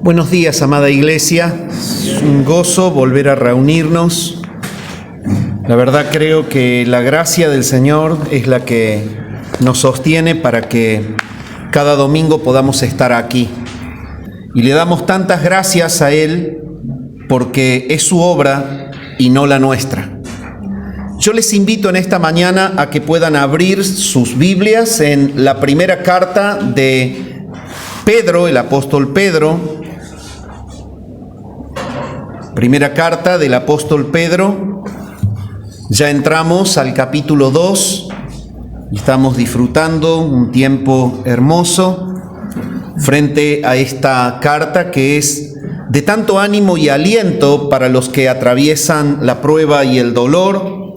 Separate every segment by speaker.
Speaker 1: Buenos días, amada iglesia. Es un gozo volver a reunirnos. La verdad creo que la gracia del Señor es la que nos sostiene para que cada domingo podamos estar aquí. Y le damos tantas gracias a Él porque es su obra y no la nuestra. Yo les invito en esta mañana a que puedan abrir sus Biblias en la primera carta de Pedro, el apóstol Pedro. Primera carta del apóstol Pedro. Ya entramos al capítulo 2 y estamos disfrutando un tiempo hermoso frente a esta carta que es de tanto ánimo y aliento para los que atraviesan la prueba y el dolor.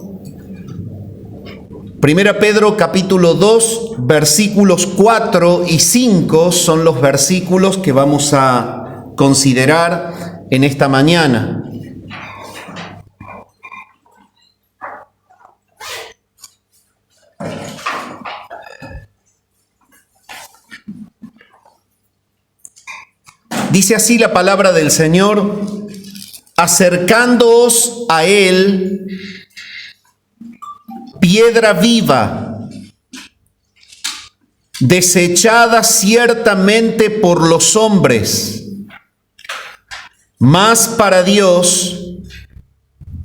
Speaker 1: Primera Pedro capítulo 2, versículos 4 y 5 son los versículos que vamos a considerar en esta mañana. Dice así la palabra del Señor: acercándoos a Él, piedra viva, desechada ciertamente por los hombres, mas para Dios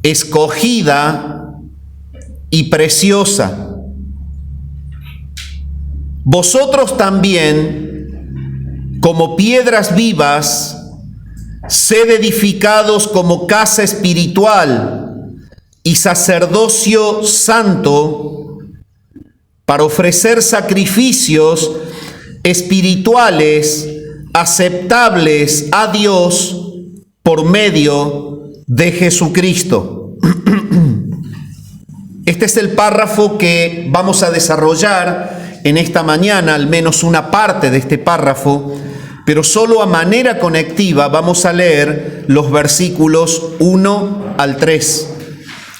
Speaker 1: escogida y preciosa. Vosotros también, como piedras vivas, sed edificados como casa espiritual y sacerdocio santo, para ofrecer sacrificios espirituales aceptables a Dios por medio de Jesucristo. Este es el párrafo que vamos a desarrollar en esta mañana, al menos una parte de este párrafo, pero solo a manera conectiva vamos a leer los versículos 1 al 3.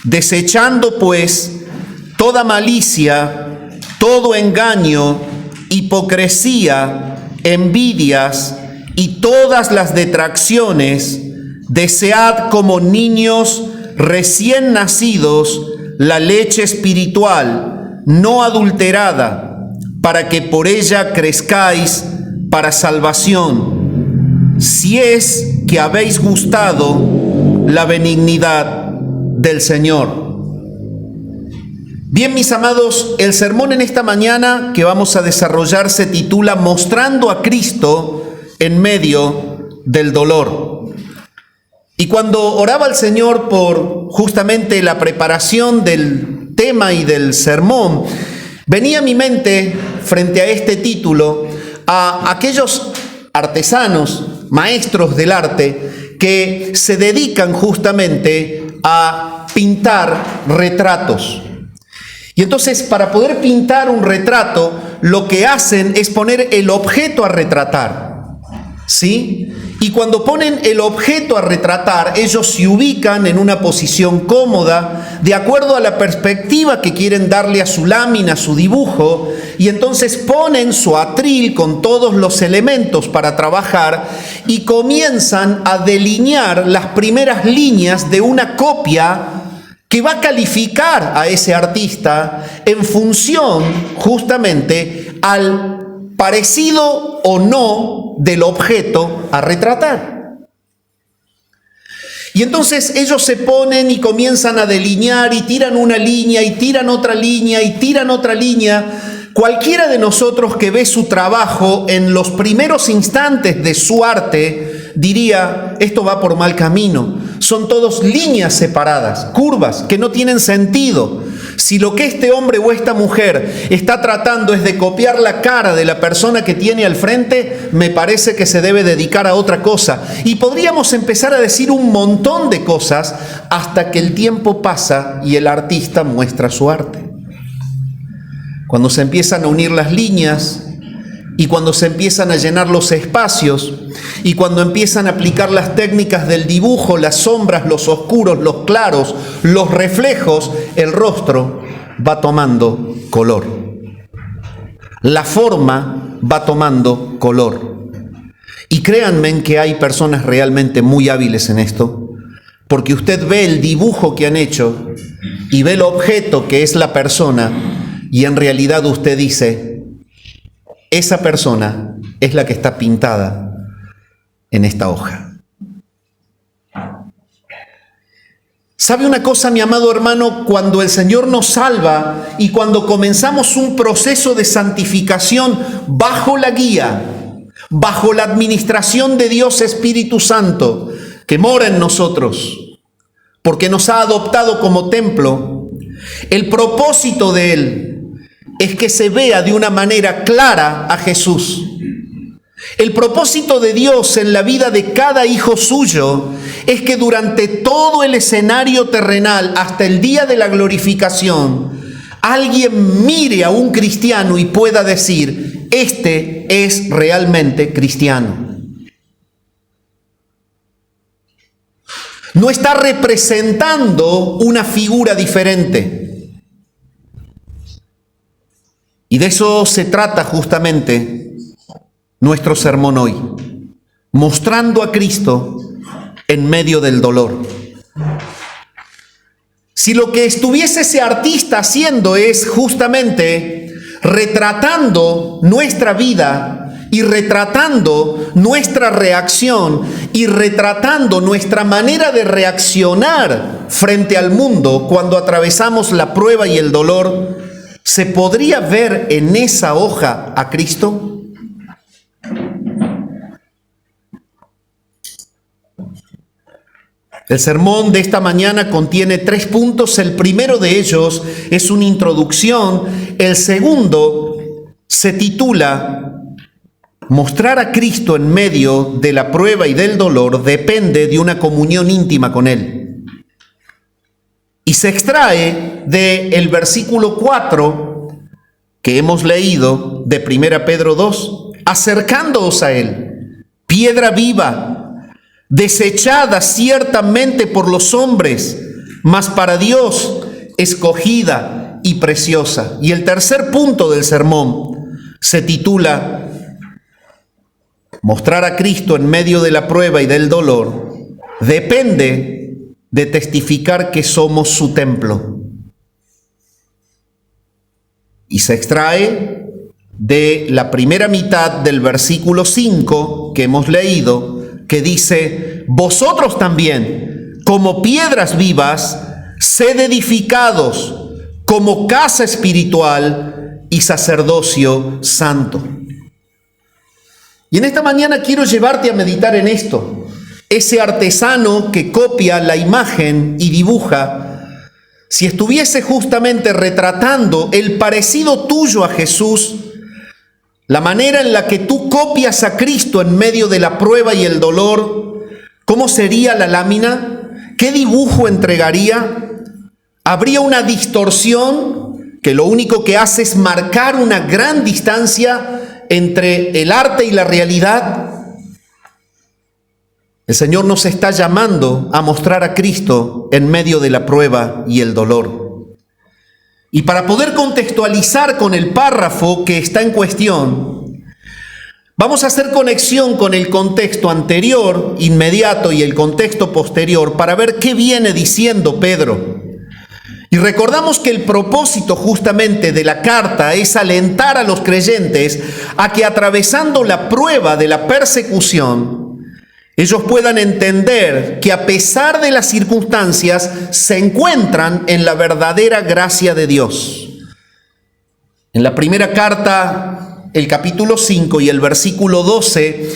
Speaker 1: Desechando pues toda malicia, todo engaño, hipocresía, envidias y todas las detracciones, desead como niños recién nacidos la leche espiritual, no adulterada, para que por ella crezcáis para salvación, si es que habéis gustado la benignidad del Señor. Bien, mis amados, el sermón en esta mañana que vamos a desarrollar se titula Mostrando a Cristo en medio del dolor. Y cuando oraba al Señor por justamente la preparación del tema y del sermón, venía a mi mente, frente a este título, a aquellos artesanos, maestros del arte, que se dedican justamente a pintar retratos. Y entonces, para poder pintar un retrato, lo que hacen es poner el objeto a retratar, ¿sí? Y cuando ponen el objeto a retratar, ellos se ubican en una posición cómoda, de acuerdo a la perspectiva que quieren darle a su lámina, a su dibujo, y entonces ponen su atril con todos los elementos para trabajar y comienzan a delinear las primeras líneas de una copia que va a calificar a ese artista en función justamente al parecido o no del objeto a retratar. Y entonces ellos se ponen y comienzan a delinear y tiran una línea y tiran otra línea y tiran otra línea. Cualquiera de nosotros que ve su trabajo en los primeros instantes de su arte diría: esto va por mal camino. Son todos líneas separadas, curvas, que no tienen sentido. Si lo que este hombre o esta mujer está tratando es de copiar la cara de la persona que tiene al frente, me parece que se debe dedicar a otra cosa. Y podríamos empezar a decir un montón de cosas hasta que el tiempo pasa y el artista muestra su arte. Cuando se empiezan a unir las líneas y cuando se empiezan a llenar los espacios y cuando empiezan a aplicar las técnicas del dibujo, las sombras, los oscuros, los claros, los reflejos, el rostro va tomando color. La forma va tomando color. Y créanme que hay personas realmente muy hábiles en esto, porque usted ve el dibujo que han hecho y ve el objeto que es la persona, y en realidad usted dice, esa persona es la que está pintada en esta hoja. ¿Sabe una cosa, mi amado hermano? Cuando el Señor nos salva y cuando comenzamos un proceso de santificación bajo la guía, bajo la administración de Dios Espíritu Santo, que mora en nosotros, porque nos ha adoptado como templo, el propósito de Él es que se vea de una manera clara a Jesús. El propósito de Dios en la vida de cada hijo suyo es que durante todo el escenario terrenal, hasta el día de la glorificación, alguien mire a un cristiano y pueda decir, este es realmente cristiano. No está representando una figura diferente. Y de eso se trata justamente nuestro sermón hoy, mostrando a Cristo en medio del dolor. Si lo que estuviese ese artista haciendo es justamente retratando nuestra vida y retratando nuestra reacción y retratando nuestra manera de reaccionar frente al mundo cuando atravesamos la prueba y el dolor, ¿se podría ver en esa hoja a Cristo? El sermón de esta mañana contiene 3 puntos. El primero de ellos es una introducción. El segundo se titula Mostrar a Cristo en medio de la prueba y del dolor depende de una comunión íntima con Él. Y se extrae del versículo 4 que hemos leído de 1 Pedro 2. Acercándoos a Él, piedra viva, desechada ciertamente por los hombres, mas para Dios escogida y preciosa. Y el tercer punto del sermón se titula Mostrar a Cristo en medio de la prueba y del dolor depende de testificar que somos su templo. Y se extrae de la primera mitad del versículo 5 que hemos leído, que dice, vosotros también, como piedras vivas, sed edificados como casa espiritual y sacerdocio santo. Y en esta mañana quiero llevarte a meditar en esto. Ese artesano que copia la imagen y dibuja, si estuviese justamente retratando el parecido tuyo a Jesús, la manera en la que tú copias a Cristo en medio de la prueba y el dolor, ¿cómo sería la lámina? ¿Qué dibujo entregaría? ¿Habría una distorsión que lo único que hace es marcar una gran distancia entre el arte y la realidad? El Señor nos está llamando a mostrar a Cristo en medio de la prueba y el dolor. Y para poder contextualizar con el párrafo que está en cuestión, vamos a hacer conexión con el contexto anterior, inmediato, y el contexto posterior para ver qué viene diciendo Pedro. Y recordamos que el propósito justamente de la carta es alentar a los creyentes a que atravesando la prueba de la persecución, ellos puedan entender que a pesar de las circunstancias se encuentran en la verdadera gracia de Dios. En la primera carta, el capítulo 5 y el versículo 12,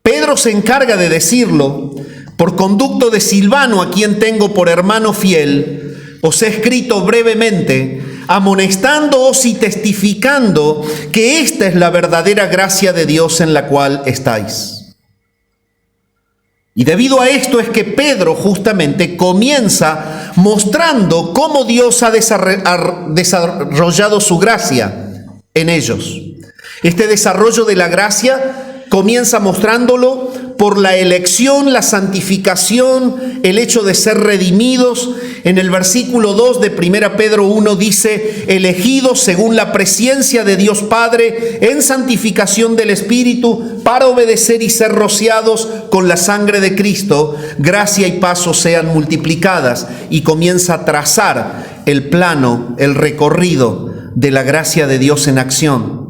Speaker 1: Pedro se encarga de decirlo: por conducto de Silvano, a quien tengo por hermano fiel, os he escrito brevemente, amonestándoos y testificando que esta es la verdadera gracia de Dios en la cual estáis. Y debido a esto es que Pedro justamente comienza mostrando cómo Dios ha desarrollado su gracia en ellos. Este desarrollo de la gracia comienza mostrándolo por la elección, la santificación, el hecho de ser redimidos. En el versículo 2 de 1 Pedro 1 dice, elegidos según la presciencia de Dios Padre en santificación del Espíritu para obedecer y ser rociados con la sangre de Cristo, gracia y paz os sean multiplicadas. Y comienza a trazar el plano, el recorrido de la gracia de Dios en acción.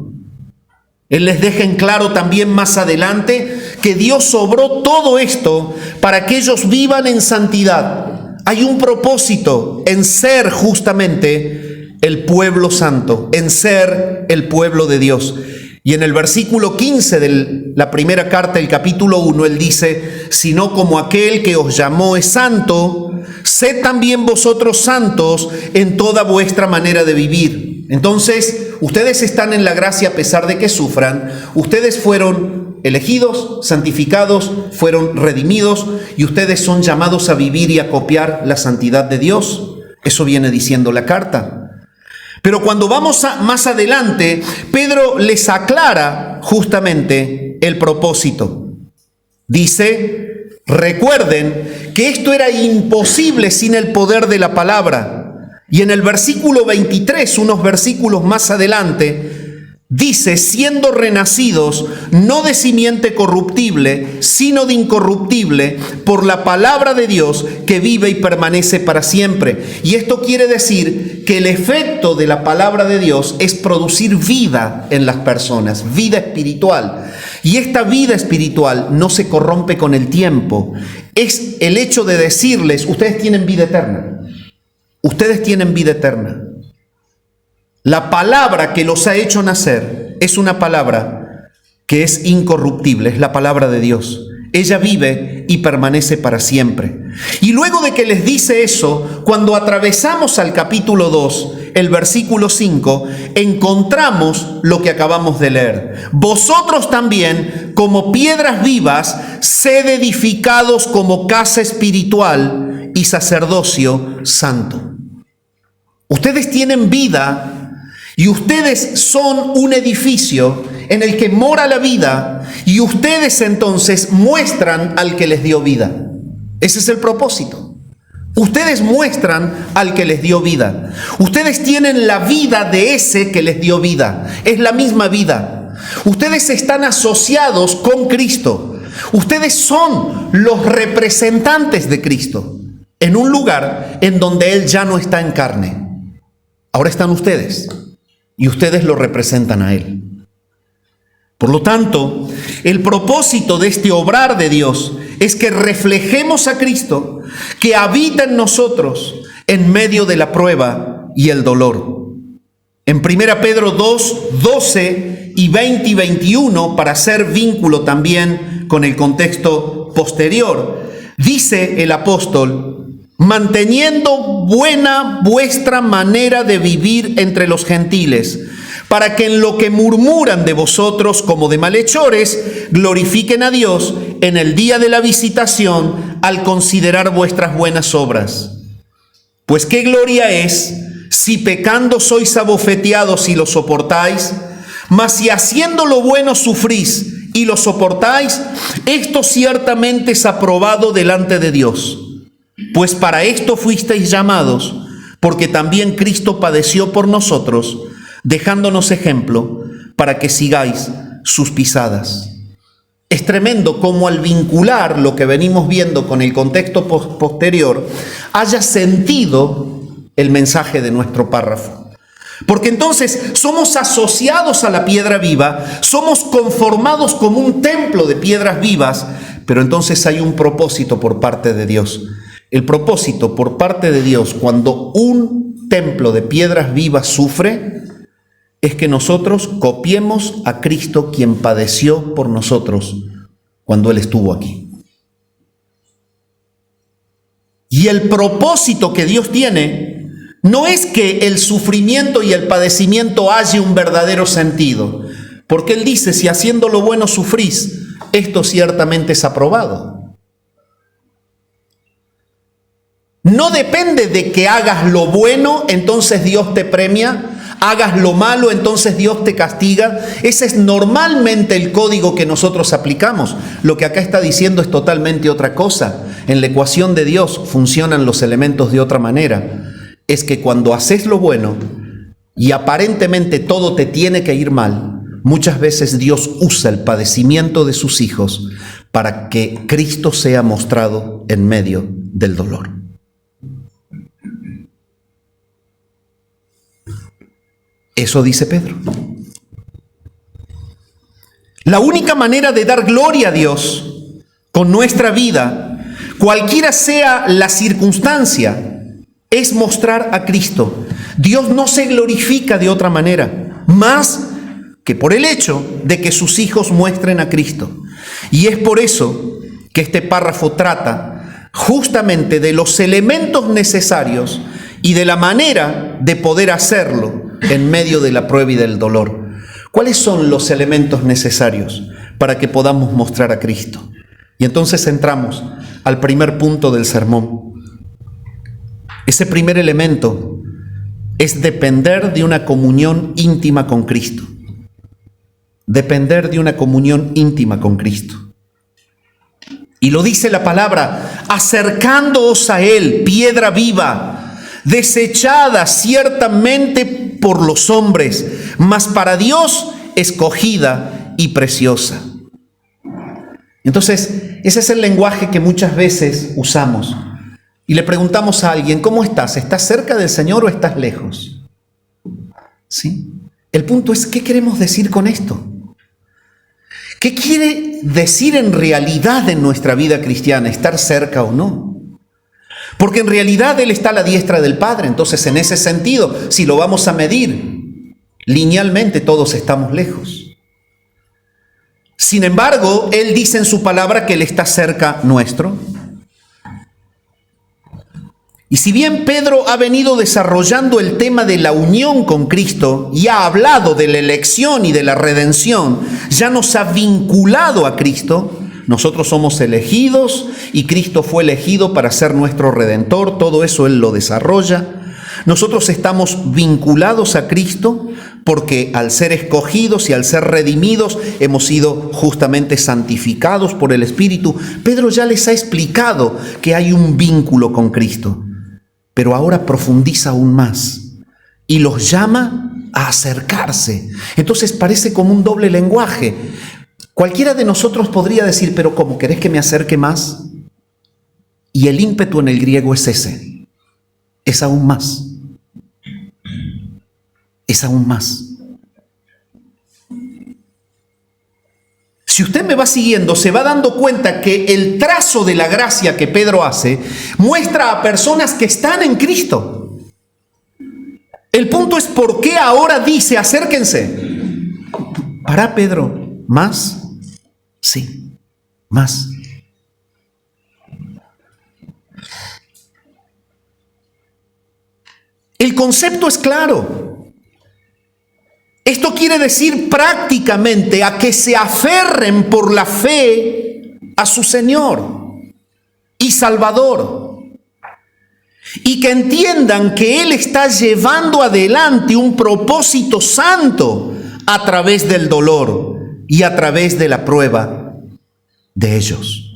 Speaker 1: Él les deja en claro también más adelante que Dios obró todo esto para que ellos vivan en santidad. Hay un propósito en ser justamente el pueblo santo, en ser el pueblo de Dios. Y en el versículo 15 de la primera carta del capítulo 1, él dice, sino como aquel que os llamó es santo, sed también vosotros santos en toda vuestra manera de vivir. Entonces, ustedes están en la gracia a pesar de que sufran. Ustedes fueron elegidos, santificados, fueron redimidos y ustedes son llamados a vivir y a copiar la santidad de Dios. Eso viene diciendo la carta. Pero cuando vamos más adelante, Pedro les aclara justamente el propósito. Dice, recuerden que esto era imposible sin el poder de la palabra. Y en el versículo 23, unos versículos más adelante, dice, siendo renacidos, no de simiente corruptible, sino de incorruptible, por la palabra de Dios que vive y permanece para siempre. Y esto quiere decir que el efecto de la palabra de Dios es producir vida en las personas, vida espiritual. Y esta vida espiritual no se corrompe con el tiempo. Es el hecho de decirles, ustedes tienen vida eterna. Ustedes tienen vida eterna. La palabra que los ha hecho nacer es una palabra que es incorruptible, es la palabra de Dios. Ella vive y permanece para siempre. Y luego de que les dice eso, cuando atravesamos al capítulo 2, el versículo 5, encontramos lo que acabamos de leer. Vosotros también, como piedras vivas, sed edificados como casa espiritual y sacerdocio santo. Ustedes tienen vida y ustedes son un edificio en el que mora la vida y ustedes entonces muestran al que les dio vida. Ese es el propósito. Ustedes muestran al que les dio vida. Ustedes tienen la vida de ese que les dio vida. Es la misma vida. Ustedes están asociados con Cristo. Ustedes son los representantes de Cristo en un lugar en donde Él ya no está en carne. Ahora están ustedes y ustedes lo representan a Él. Por lo tanto, el propósito de este obrar de Dios es que reflejemos a Cristo, que habita en nosotros en medio de la prueba y el dolor. En 1 Pedro 2, 12 y 20 y 21, para hacer vínculo también con el contexto posterior, dice el apóstol, manteniendo buena vuestra manera de vivir entre los gentiles, para que en lo que murmuran de vosotros como de malhechores, glorifiquen a Dios en el día de la visitación al considerar vuestras buenas obras. Pues qué gloria es si pecando sois abofeteados y lo soportáis, mas si haciendo lo bueno sufrís y lo soportáis, esto ciertamente es aprobado delante de Dios. Pues para esto fuisteis llamados, porque también Cristo padeció por nosotros, dejándonos ejemplo para que sigáis sus pisadas. Es tremendo cómo al vincular lo que venimos viendo con el contexto posterior, haya sentido el mensaje de nuestro párrafo. Porque entonces somos asociados a la piedra viva, somos conformados como un templo de piedras vivas, pero entonces hay un propósito por parte de Dios. El propósito por parte de Dios cuando un templo de piedras vivas sufre es que nosotros copiemos a Cristo, quien padeció por nosotros cuando Él estuvo aquí. Y el propósito que Dios tiene no es que el sufrimiento y el padecimiento haya un verdadero sentido, porque Él dice, si haciendo lo bueno sufrís, esto ciertamente es aprobado. No depende de que hagas lo bueno, entonces Dios te premia. hagas lo malo, entonces Dios te castiga. Ese es normalmente el código que nosotros aplicamos. Lo que acá está diciendo es totalmente otra cosa. En la ecuación de Dios funcionan los elementos de otra manera. Es que cuando haces lo bueno y aparentemente todo te tiene que ir mal, muchas veces Dios usa el padecimiento de sus hijos para que Cristo sea mostrado en medio del dolor. Eso dice Pedro. La única manera de dar gloria a Dios con nuestra vida, cualquiera sea la circunstancia, es mostrar a Cristo. Dios no se glorifica de otra manera, más que por el hecho de que sus hijos muestren a Cristo. Y es por eso que este párrafo trata justamente de los elementos necesarios y de la manera de poder hacerlo en medio de la prueba y del dolor. ¿Cuáles son los elementos necesarios para que podamos mostrar a Cristo? Y entonces entramos al primer punto del sermón. Ese primer elemento es depender de una comunión íntima con Cristo. Depender de una comunión íntima con Cristo. Y lo dice la palabra: acercándoos a Él, piedra viva, desechada ciertamente por los hombres, mas para Dios escogida y preciosa. Entonces, ese es el lenguaje que muchas veces usamos. Y le preguntamos a alguien: ¿cómo estás? ¿Estás cerca del Señor o estás lejos? ¿Sí? El punto es, ¿qué queremos decir con esto? ¿Qué quiere decir en realidad en nuestra vida cristiana, estar cerca o no? Porque en realidad Él está a la diestra del Padre. Entonces, en ese sentido, si lo vamos a medir linealmente, todos estamos lejos. Sin embargo, Él dice en su palabra que Él está cerca nuestro. Y si bien Pedro ha venido desarrollando el tema de la unión con Cristo y ha hablado de la elección y de la redención, ya nos ha vinculado a Cristo. Nosotros somos elegidos y Cristo fue elegido para ser nuestro Redentor. Todo eso Él lo desarrolla. Nosotros estamos vinculados a Cristo porque al ser escogidos y al ser redimidos hemos sido justamente santificados por el Espíritu. Pedro ya les ha explicado que hay un vínculo con Cristo, pero ahora profundiza aún más y los llama a acercarse. Entonces parece como un doble lenguaje. Cualquiera de nosotros podría decir: pero ¿cómo querés que me acerque más? Y el ímpetu en el griego es ese. Es aún más. Es aún más. Si usted me va siguiendo, se va dando cuenta que el trazo de la gracia que Pedro hace muestra a personas que están en Cristo. El punto es: ¿por qué ahora dice acérquense? ¿Para Pedro? ¿Más? Sí, más. El concepto es claro. Esto quiere decir prácticamente a que se aferren por la fe a su Señor y Salvador. Y que entiendan que Él está llevando adelante un propósito santo a través del dolor y a través de la prueba de ellos.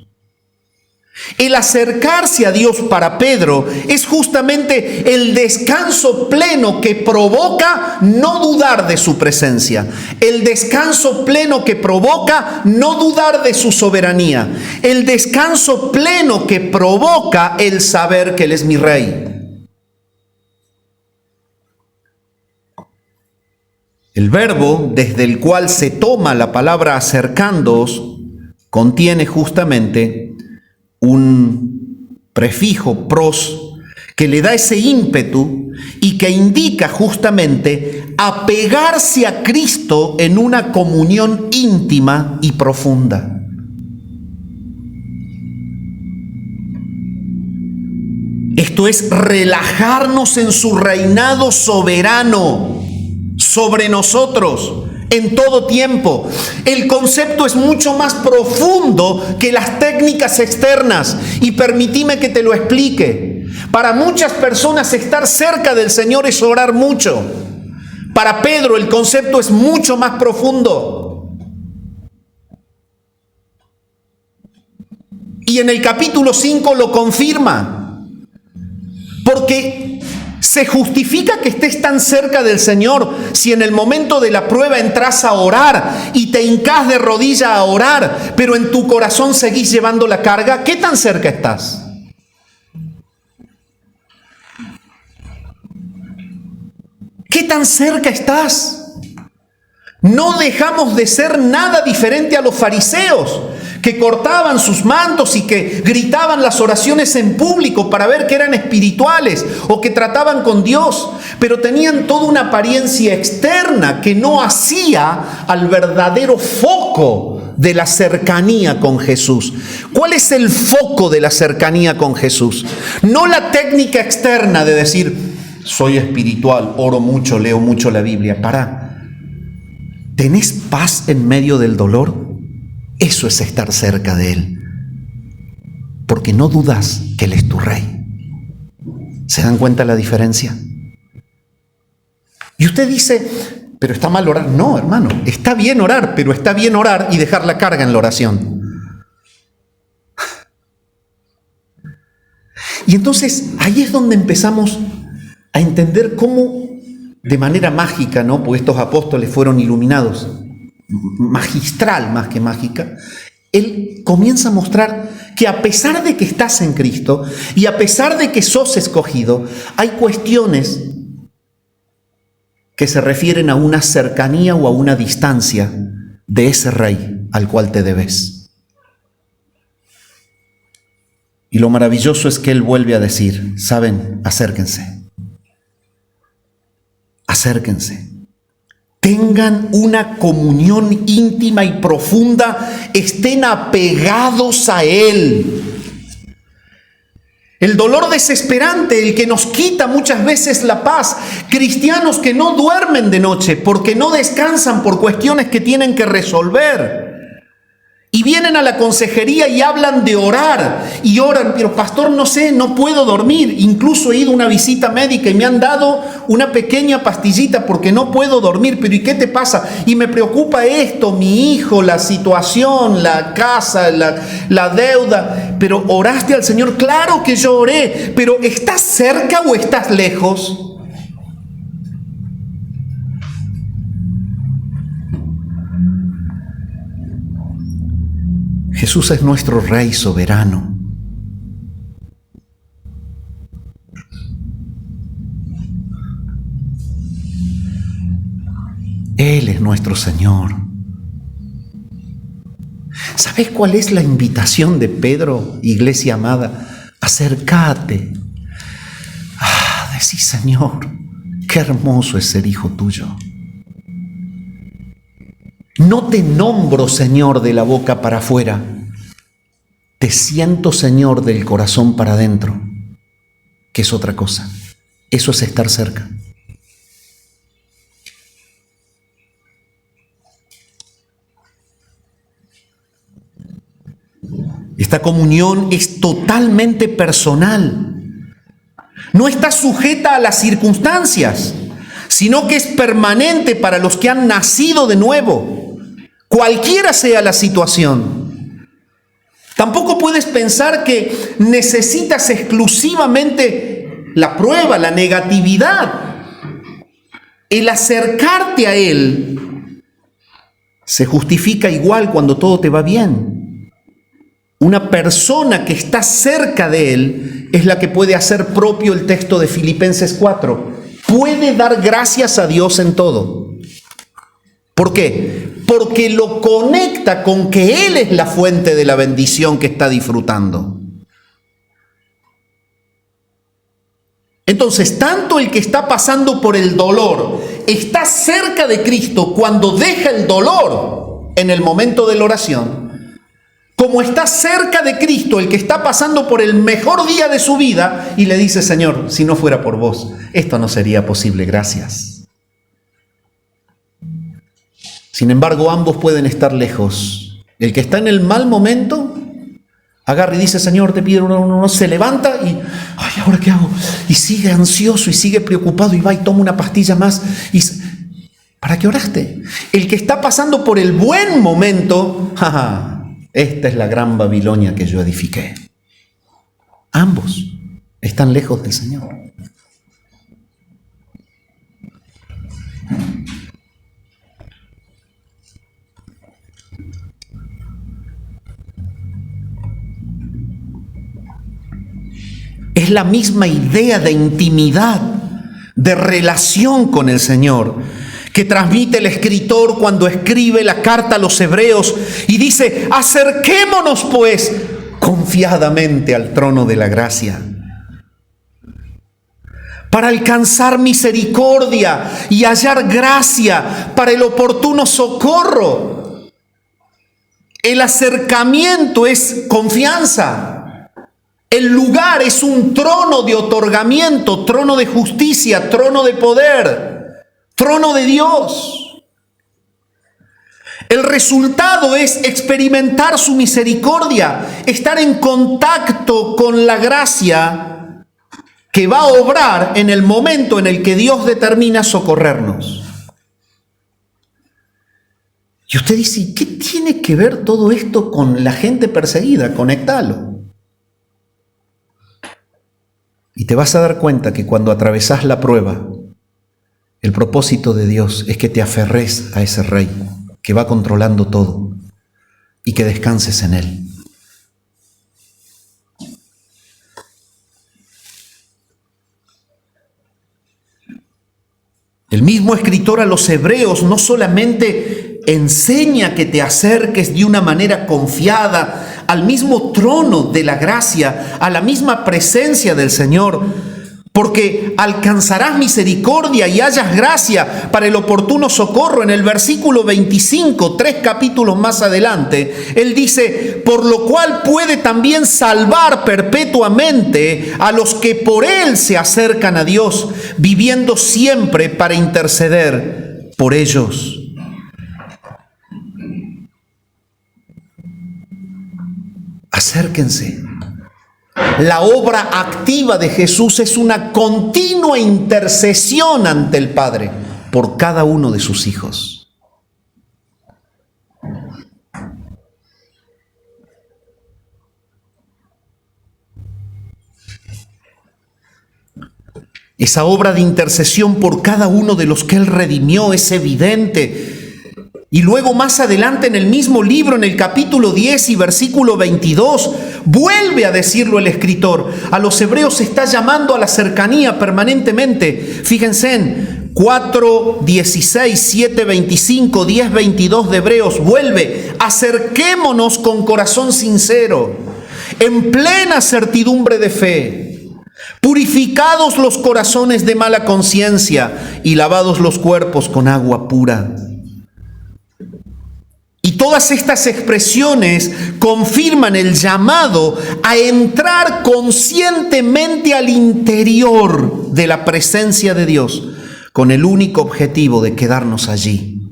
Speaker 1: El acercarse a Dios para Pedro es justamente el descanso pleno que provoca no dudar de su presencia, el descanso pleno que provoca no dudar de su soberanía, el descanso pleno que provoca el saber que Él es mi Rey. El verbo desde el cual se toma la palabra acercándoos contiene justamente un prefijo pros que le da ese ímpetu y que indica justamente apegarse a Cristo en una comunión íntima y profunda. Esto es relajarnos en su reinado soberano sobre nosotros en todo tiempo. El concepto es mucho más profundo que las técnicas externas y permitime que te lo explique. Para muchas personas estar cerca del Señor es orar mucho, Para Pedro el concepto es mucho más profundo. Y en el capítulo 5 lo confirma. Porque se justifica que estés tan cerca del Señor si en el momento de la prueba entras a orar y te hincas de rodilla a orar, pero en tu corazón seguís llevando la carga. ¿Qué tan cerca estás? ¿Qué tan cerca estás? No dejamos de ser nada diferente a los fariseos, que cortaban sus mantos y que gritaban las oraciones en público para ver que eran espirituales o que trataban con Dios, pero tenían toda una apariencia externa que no hacía al verdadero foco de la cercanía con Jesús. ¿Cuál es el foco de la cercanía con Jesús? No la técnica externa de decir, soy espiritual, oro mucho, leo mucho la Biblia. Pará. ¿Tenés paz en medio del dolor? Eso es estar cerca de Él. Porque no dudas que Él es tu Rey. ¿Se dan cuenta la diferencia? Y usted dice, pero está mal orar. No, hermano, está bien orar, pero está bien orar y dejar la carga en la oración. Y entonces ahí es donde empezamos a entender cómo, de manera mágica, ¿no? Porque estos apóstoles fueron iluminados, magistral más que mágica, Él comienza a mostrar que a pesar de que estás en Cristo y a pesar de que sos escogido, hay cuestiones que se refieren a una cercanía o a una distancia de ese Rey al cual te debes. Y lo maravilloso es que Él vuelve a decir, ¿saben? Acérquense. Acérquense. Tengan una comunión íntima y profunda, estén apegados a Él. El dolor desesperante, el que nos quita muchas veces la paz. Cristianos que no duermen de noche porque no descansan por cuestiones que tienen que resolver. Y vienen a la consejería y hablan de orar. Y oran, pero pastor, no sé, no puedo dormir. Incluso he ido a una visita médica y me han dado una pequeña pastillita porque no puedo dormir. Pero ¿y qué te pasa? Y me preocupa esto, mi hijo, la situación, la casa, la deuda. Pero ¿oraste al Señor? Claro que yo oré. Pero ¿estás cerca o estás lejos? Jesús es nuestro Rey soberano. Él es nuestro Señor. ¿Sabes cuál es la invitación de Pedro, iglesia amada? Acércate. Decí, Señor, qué hermoso es ser hijo tuyo. No te nombro, Señor, de la boca para afuera. Te siento, Señor, del corazón para adentro, que es otra cosa. Eso es estar cerca. Esta comunión es totalmente personal. No está sujeta a las circunstancias, sino que es permanente para los que han nacido de nuevo. Cualquiera sea la situación. Tampoco puedes pensar que necesitas exclusivamente la prueba, la negatividad. El acercarte a Él se justifica igual cuando todo te va bien. Una persona que está cerca de Él es la que puede hacer propio el texto de Filipenses 4. Puede dar gracias a Dios en todo. ¿Por qué? Porque lo conecta con que Él es la fuente de la bendición que está disfrutando. Entonces, tanto el que está pasando por el dolor está cerca de Cristo cuando deja el dolor en el momento de la oración, como está cerca de Cristo el que está pasando por el mejor día de su vida y le dice, Señor, si no fuera por vos, esto no sería posible, gracias. Sin embargo, ambos pueden estar lejos. El que está en el mal momento, agarra y dice, Señor, te pido, no, se levanta y, ¿ahora qué hago? Y sigue ansioso y sigue preocupado y va y toma una pastilla más. ¿Para qué oraste? El que está pasando por el buen momento, esta es la gran Babilonia que yo edifiqué. Ambos están lejos del Señor. Es la misma idea de intimidad, de relación con el Señor, que transmite el escritor cuando escribe la carta a los hebreos y dice: acerquémonos pues confiadamente al trono de la gracia, para alcanzar misericordia y hallar gracia para el oportuno socorro. El acercamiento es confianza. El lugar es un trono de otorgamiento, trono de justicia, trono de poder, trono de Dios. El resultado es experimentar su misericordia, estar en contacto con la gracia que va a obrar en el momento en el que Dios determina socorrernos. Y usted dice: ¿qué tiene que ver todo esto con la gente perseguida? Conéctalo. Y te vas a dar cuenta que cuando atravesás la prueba, el propósito de Dios es que te aferres a ese Rey que va controlando todo y que descanses en Él. El mismo escritor a los hebreos no solamente enseña que te acerques de una manera confiada al mismo trono de la gracia, a la misma presencia del Señor, porque alcanzarás misericordia y hallas gracia para el oportuno socorro. En el versículo 25, 3 capítulos más adelante, él dice: por lo cual puede también salvar perpetuamente a los que por él se acercan a Dios, viviendo siempre para interceder por ellos. Acérquense. La obra activa de Jesús es una continua intercesión ante el Padre por cada uno de sus hijos. Esa obra de intercesión por cada uno de los que Él redimió es evidente. Y luego más adelante en el mismo libro, en el capítulo 10 y versículo 22, vuelve a decirlo el escritor. A los hebreos se está llamando a la cercanía permanentemente. Fíjense en 4, 16, 7, 25, 10, 22 de Hebreos. Vuelve: acerquémonos con corazón sincero, en plena certidumbre de fe, purificados los corazones de mala conciencia y lavados los cuerpos con agua pura. Y todas estas expresiones confirman el llamado a entrar conscientemente al interior de la presencia de Dios, con el único objetivo de quedarnos allí.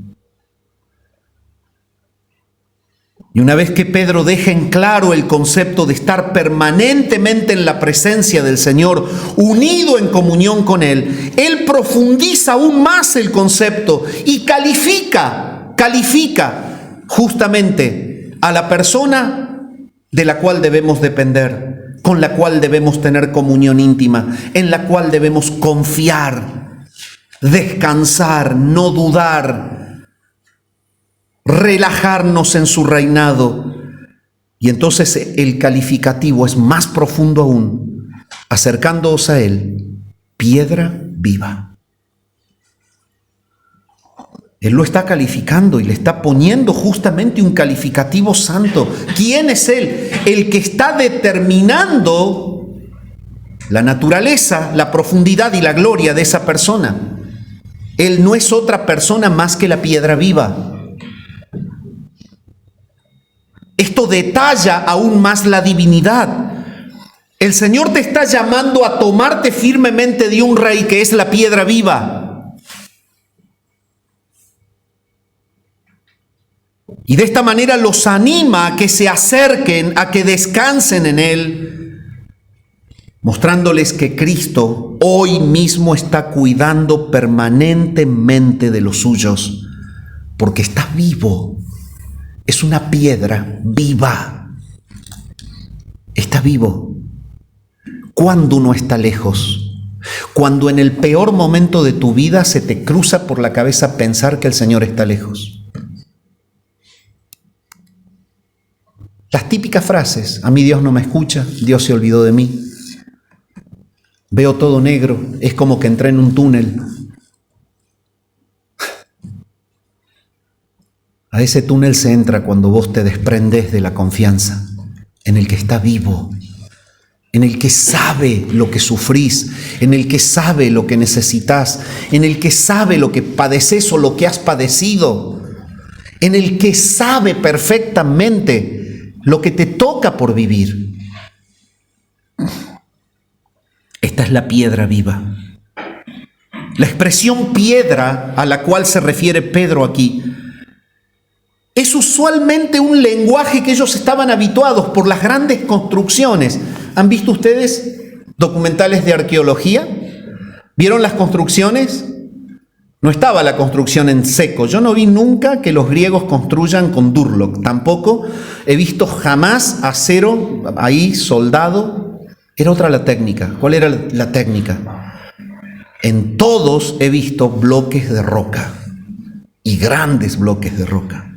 Speaker 1: Y una vez que Pedro deja en claro el concepto de estar permanentemente en la presencia del Señor, unido en comunión con Él, él profundiza aún más el concepto y califica justamente a la persona de la cual debemos depender, con la cual debemos tener comunión íntima, en la cual debemos confiar, descansar, no dudar, relajarnos en su reinado. Y entonces el calificativo es más profundo aún: acercándoos a Él, piedra viva. Él lo está calificando y le está poniendo justamente un calificativo santo. ¿Quién es Él? El que está determinando la naturaleza, la profundidad y la gloria de esa persona. Él no es otra persona más que la piedra viva. Esto detalla aún más la divinidad. El Señor te está llamando a tomarte firmemente de un Rey que es la piedra viva. Y de esta manera los anima a que se acerquen, a que descansen en Él, mostrándoles que Cristo hoy mismo está cuidando permanentemente de los suyos, porque está vivo. Es una piedra viva. Está vivo. ¿Cuándo uno está lejos? Cuando en el peor momento de tu vida se te cruza por la cabeza pensar que el Señor está lejos. Las típicas frases: a mí Dios no me escucha, Dios se olvidó de mí, veo todo negro, es como que entré en un túnel. A ese túnel se entra cuando vos te desprendes de la confianza en el que está vivo, en el que sabe lo que sufrís, en el que sabe lo que necesitas, en el que sabe lo que padeces o lo que has padecido, en el que sabe perfectamente lo que te toca por vivir. Esta es la piedra viva. La expresión piedra a la cual se refiere Pedro aquí es usualmente un lenguaje que ellos estaban habituados por las grandes construcciones. ¿Han visto ustedes documentales de arqueología? ¿Vieron las construcciones? No estaba la construcción en seco. Yo no vi nunca que los griegos construyan con Durlock. Tampoco he visto jamás acero ahí soldado. Era otra la técnica. ¿Cuál era la técnica? En todos he visto bloques de roca, y grandes bloques de roca.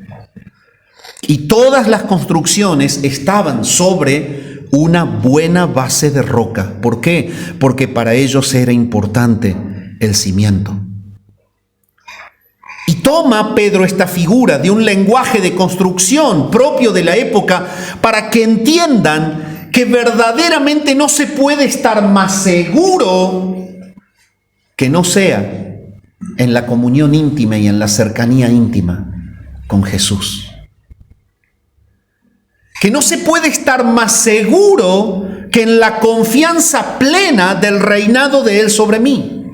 Speaker 1: Y todas las construcciones estaban sobre una buena base de roca. ¿Por qué? Porque para ellos era importante el cimiento. Y toma Pedro esta figura de un lenguaje de construcción propio de la época para que entiendan que verdaderamente no se puede estar más seguro que no sea en la comunión íntima y en la cercanía íntima con Jesús. Que no se puede estar más seguro que en la confianza plena del reinado de Él sobre mí.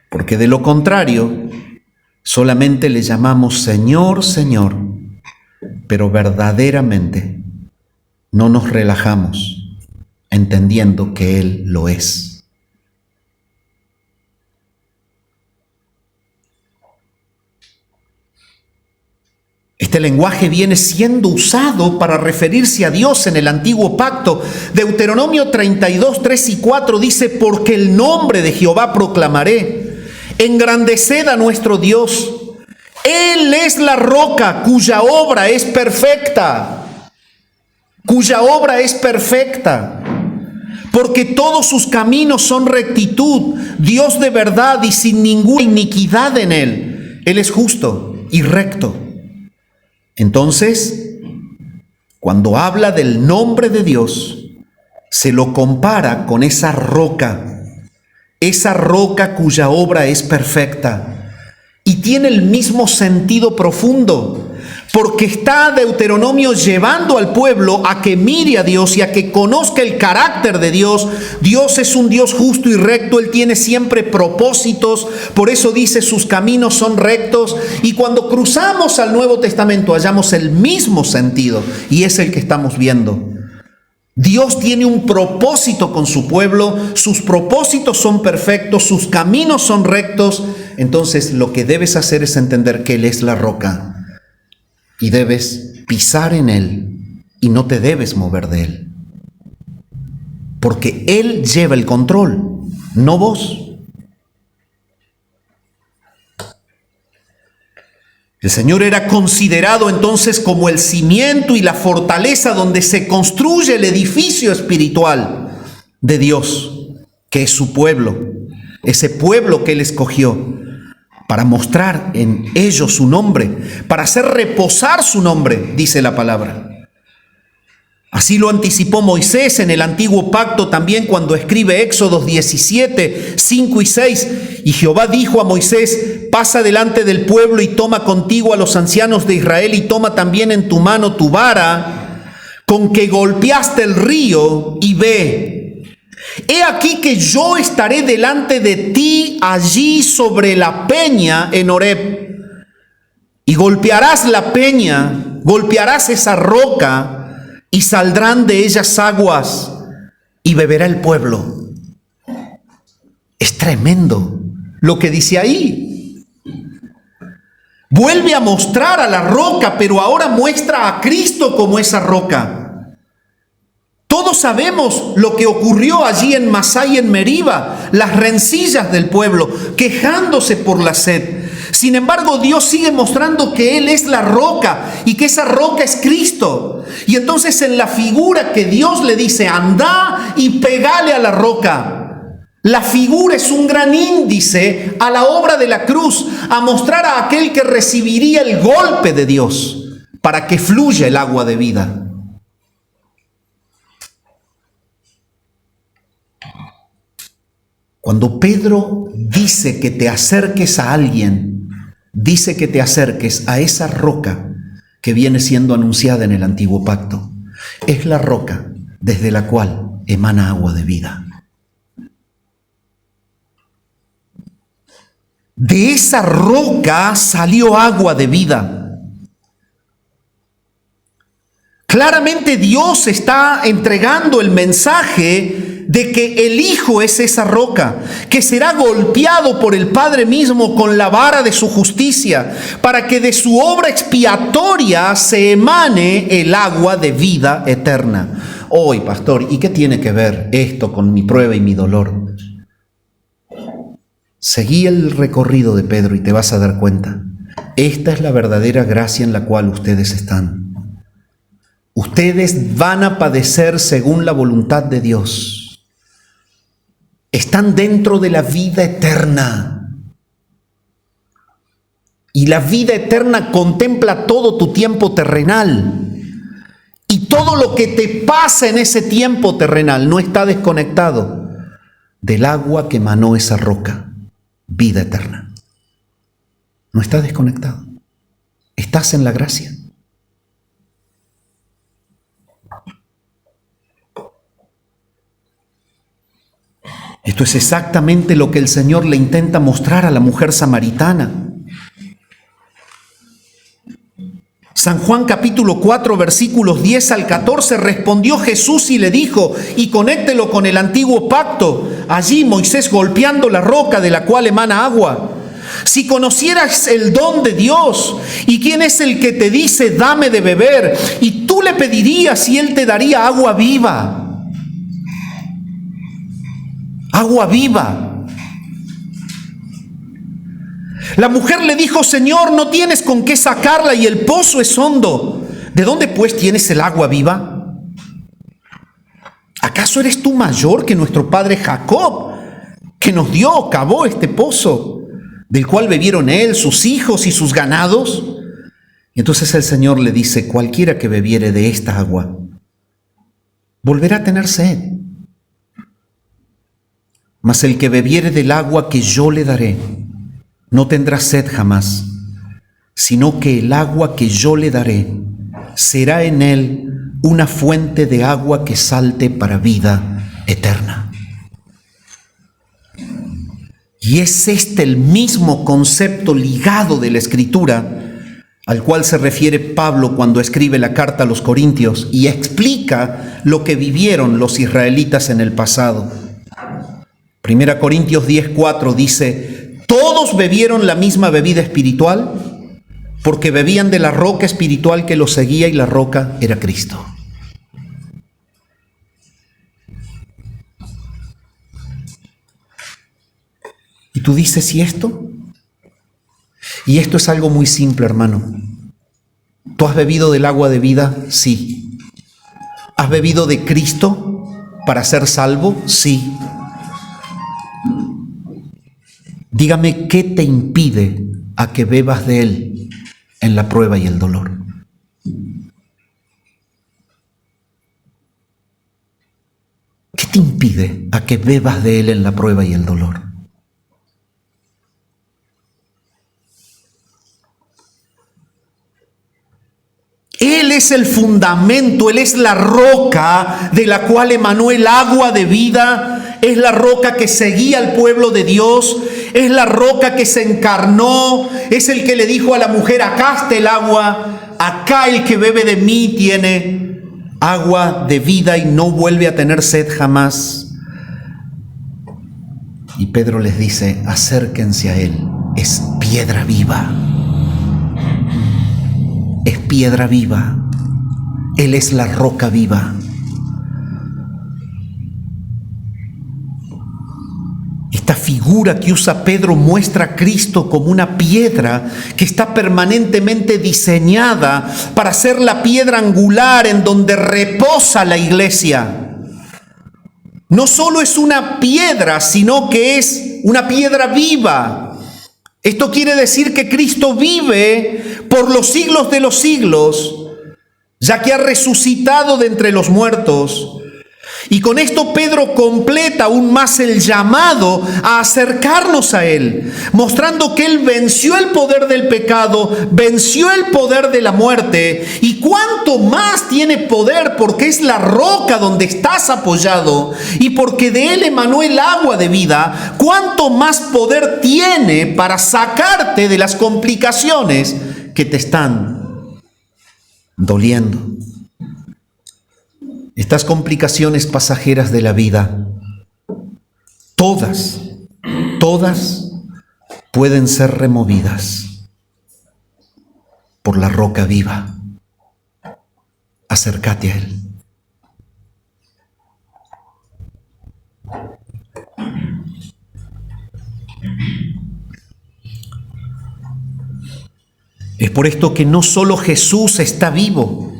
Speaker 1: Porque de lo contrario, solamente le llamamos Señor, Señor, pero verdaderamente no nos relajamos entendiendo que Él lo es. Este lenguaje viene siendo usado para referirse a Dios en el Antiguo Pacto. Deuteronomio 32, 3 y 4 dice: porque el nombre de Jehová proclamaré, engrandeced a nuestro Dios. Él es la roca cuya obra es perfecta, cuya obra es perfecta. Porque todos sus caminos son rectitud, Dios de verdad y sin ninguna iniquidad en Él. Él es justo y recto. Entonces, cuando habla del nombre de Dios, se lo compara con esa roca cuya obra es perfecta, y tiene el mismo sentido profundo, porque está Deuteronomio llevando al pueblo a que mire a Dios y a que conozca el carácter de Dios. Dios es un Dios justo y recto, Él tiene siempre propósitos, por eso dice sus caminos son rectos, y cuando cruzamos al Nuevo Testamento hallamos el mismo sentido, y es el que estamos viendo. Dios tiene un propósito con su pueblo, sus propósitos son perfectos, sus caminos son rectos. Entonces lo que debes hacer es entender que Él es la roca y debes pisar en Él y no te debes mover de Él, porque Él lleva el control, no vos. El Señor era considerado entonces como el cimiento y la fortaleza donde se construye el edificio espiritual de Dios, que es su pueblo, ese pueblo que Él escogió para mostrar en ellos su nombre, para hacer reposar su nombre, dice la palabra. Así lo anticipó Moisés en el Antiguo Pacto también cuando escribe Éxodo 17, 5 y 6. Y Jehová dijo a Moisés: pasa delante del pueblo y toma contigo a los ancianos de Israel y toma también en tu mano tu vara con que golpeaste el río y ve. He aquí que yo estaré delante de ti allí sobre la peña en Horeb. Y golpearás la peña, golpearás esa roca, y saldrán de ellas aguas, y beberá el pueblo. Es tremendo lo que dice ahí. Vuelve a mostrar a la roca, pero ahora muestra a Cristo como esa roca. Todos sabemos lo que ocurrió allí en Masá y en Meriba, las rencillas del pueblo, quejándose por la sed. Sin embargo, Dios sigue mostrando que Él es la roca y que esa roca es Cristo. Y entonces en la figura que Dios le dice, anda y pegale a la roca. La figura es un gran índice a la obra de la cruz, a mostrar a aquel que recibiría el golpe de Dios para que fluya el agua de vida. Cuando Pedro dice que te acerques a alguien, dice que te acerques a esa roca que viene siendo anunciada en el antiguo pacto. Es la roca desde la cual emana agua de vida. De esa roca salió agua de vida. Claramente Dios está entregando el mensaje de que el Hijo es esa roca, que será golpeado por el Padre mismo con la vara de su justicia, para que de su obra expiatoria se emane el agua de vida eterna. Hoy, pastor, ¿y qué tiene que ver esto con mi prueba y mi dolor? Seguí el recorrido de Pedro y te vas a dar cuenta. Esta es la verdadera gracia en la cual ustedes están. Ustedes van a padecer según la voluntad de Dios. Están dentro de la vida eterna. Y la vida eterna contempla todo tu tiempo terrenal. Y todo lo que te pasa en ese tiempo terrenal no está desconectado del agua que emanó esa roca, vida eterna. No está desconectado. Estás en la gracia. Esto es exactamente lo que el Señor le intenta mostrar a la mujer samaritana. San Juan capítulo 4 versículos 10 al 14, respondió Jesús y le dijo, y conéctelo con el antiguo pacto, allí Moisés golpeando la roca de la cual emana agua. Si conocieras el don de Dios y quién es el que te dice dame de beber, y tú le pedirías y él te daría agua viva. Agua viva. La mujer le dijo, Señor, no tienes con qué sacarla y el pozo es hondo. ¿De dónde pues tienes el agua viva? ¿Acaso eres tú mayor que nuestro padre Jacob, que nos cavó este pozo, del cual bebieron él, sus hijos y sus ganados? Y entonces el Señor le dice, cualquiera que bebiere de esta agua, volverá a tener sed. Mas el que bebiere del agua que yo le daré, no tendrá sed jamás, sino que el agua que yo le daré será en él una fuente de agua que salte para vida eterna. Y es este el mismo concepto ligado de la Escritura al cual se refiere Pablo cuando escribe la carta a los Corintios y explica lo que vivieron los israelitas en el pasado. 1 Corintios 10:4 dice, todos bebieron la misma bebida espiritual porque bebían de la roca espiritual que los seguía y la roca era Cristo. Y tú dices, ¿y esto? Y esto es algo muy simple, hermano. ¿Tú has bebido del agua de vida? Sí. ¿Has bebido de Cristo para ser salvo? Sí. Dígame, ¿qué te impide a que bebas de Él en la prueba y el dolor? ¿Qué te impide a que bebas de Él en la prueba y el dolor? Él es el fundamento, Él es la roca de la cual emanó el agua de vida, es la roca que seguía al pueblo de Dios, es la roca que se encarnó, es el que le dijo a la mujer, acá está el agua, acá el que bebe de mí tiene agua de vida y no vuelve a tener sed jamás. Y Pedro les dice, acérquense a Él, es piedra viva. Es piedra viva. Él es la roca viva. Esta figura que usa Pedro muestra a Cristo como una piedra que está permanentemente diseñada para ser la piedra angular en donde reposa la iglesia. No solo es una piedra, sino que es una piedra viva. Esto quiere decir que Cristo vive por los siglos de los siglos, ya que ha resucitado de entre los muertos. Y con esto Pedro completa aún más el llamado a acercarnos a Él, mostrando que Él venció el poder del pecado, venció el poder de la muerte, y cuánto más tiene poder porque es la roca donde estás apoyado y porque de Él emanó el agua de vida, cuánto más poder tiene para sacarte de las complicaciones que te están doliendo. Estas complicaciones pasajeras de la vida, todas pueden ser removidas por la roca viva. Acércate a Él. Es por esto que no solo Jesús está vivo,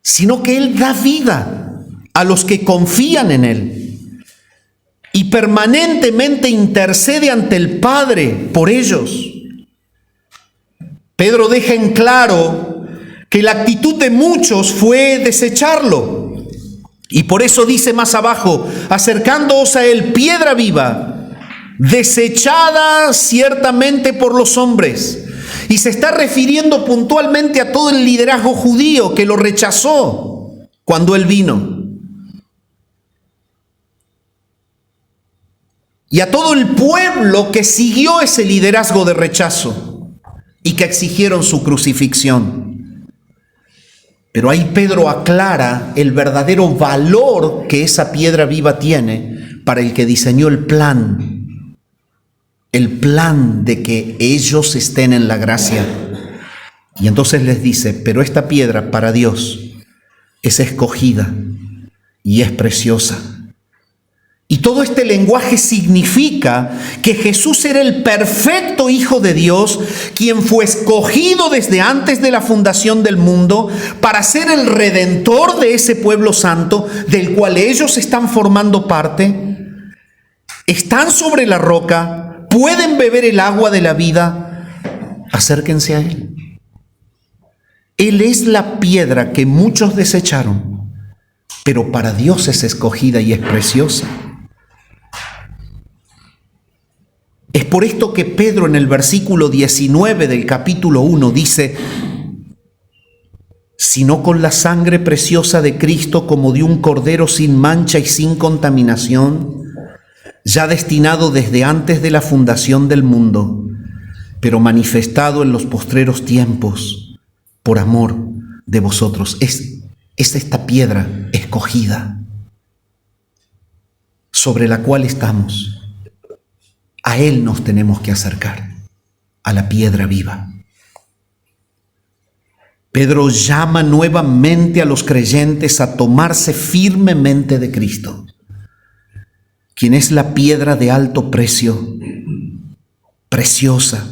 Speaker 1: sino que Él da vida a los que confían en Él y permanentemente intercede ante el Padre por ellos. Pedro deja en claro que la actitud de muchos fue desecharlo, y por eso dice más abajo, acercándoos a Él, piedra viva, desechada ciertamente por los hombres. Y se está refiriendo puntualmente a todo el liderazgo judío que lo rechazó cuando Él vino. Y a todo el pueblo que siguió ese liderazgo de rechazo y que exigieron su crucifixión. Pero ahí Pedro aclara el verdadero valor que esa piedra viva tiene para el que diseñó el plan de que ellos estén en la gracia. Y entonces les dice, pero esta piedra para Dios es escogida y es preciosa. Y todo este lenguaje significa que Jesús era el perfecto Hijo de Dios, quien fue escogido desde antes de la fundación del mundo para ser el redentor de ese pueblo santo del cual ellos están formando parte. Están sobre la roca, pueden beber el agua de la vida. Acérquense a Él. Él es la piedra que muchos desecharon, pero para Dios es escogida y es preciosa. Es por esto que Pedro en el versículo 19 del capítulo 1 dice, sino con la sangre preciosa de Cristo como de un cordero sin mancha y sin contaminación, ya destinado desde antes de la fundación del mundo, pero manifestado en los postreros tiempos por amor de vosotros. Es esta piedra escogida sobre la cual estamos. A Él nos tenemos que acercar, a la piedra viva. Pedro llama nuevamente a los creyentes a tomarse firmemente de Cristo, quien es la piedra de alto precio, preciosa.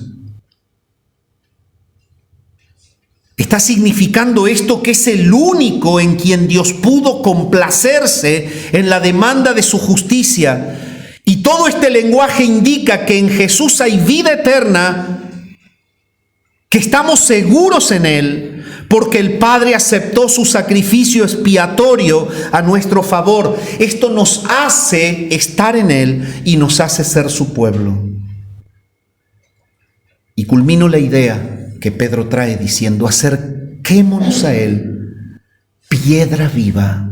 Speaker 1: Está significando esto que es el único en quien Dios pudo complacerse en la demanda de su justicia. Y todo este lenguaje indica que en Jesús hay vida eterna, que estamos seguros en Él, porque el Padre aceptó su sacrificio expiatorio a nuestro favor. Esto nos hace estar en Él y nos hace ser su pueblo. Y culmino la idea que Pedro trae diciendo, acerquémonos a Él, piedra viva,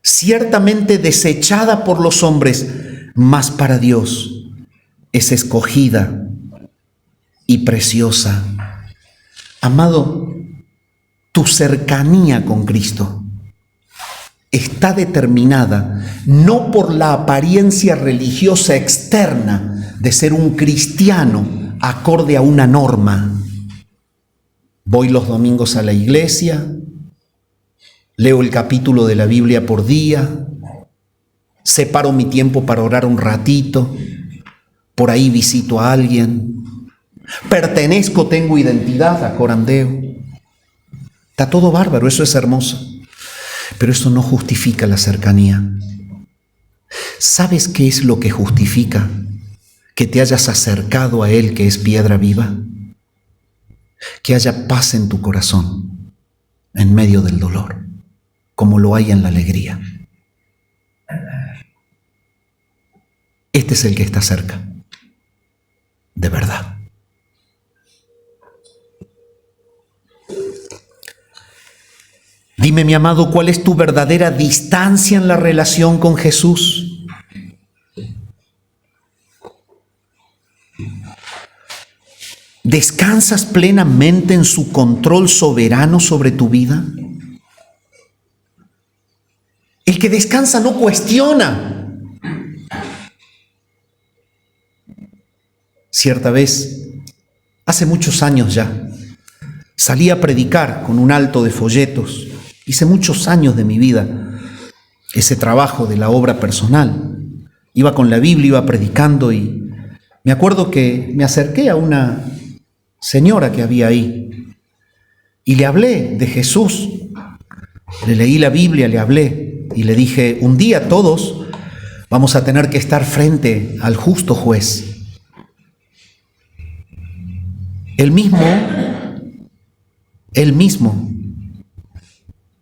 Speaker 1: ciertamente desechada por los hombres, mas para Dios es escogida y preciosa. Amado, tu cercanía con Cristo está determinada no por la apariencia religiosa externa de ser un cristiano acorde a una norma. Voy los domingos a la iglesia, leo el capítulo de la Biblia por día, separo mi tiempo para orar un ratito, por ahí visito a alguien, pertenezco, tengo identidad a Corandeo. Está todo bárbaro, eso es hermoso, pero eso no justifica la cercanía. ¿Sabes qué es lo que justifica que te hayas acercado a Él, que es piedra viva? Que haya paz en tu corazón en medio del dolor, como lo hay en la alegría. Este es el que está cerca, de verdad. Dime, mi amado, ¿cuál es tu verdadera distancia en la relación con Jesús? ¿Descansas plenamente en su control soberano sobre tu vida? El que descansa no cuestiona. Cierta vez, hace muchos años ya, salí a predicar con un alto de folletos. Hice muchos años de mi vida ese trabajo de la obra personal. Iba con la Biblia, iba predicando y me acuerdo que me acerqué a una señora que había ahí y le hablé de Jesús. Le leí la Biblia, le hablé y le dije, un día todos vamos a tener que estar frente al justo juez. Él mismo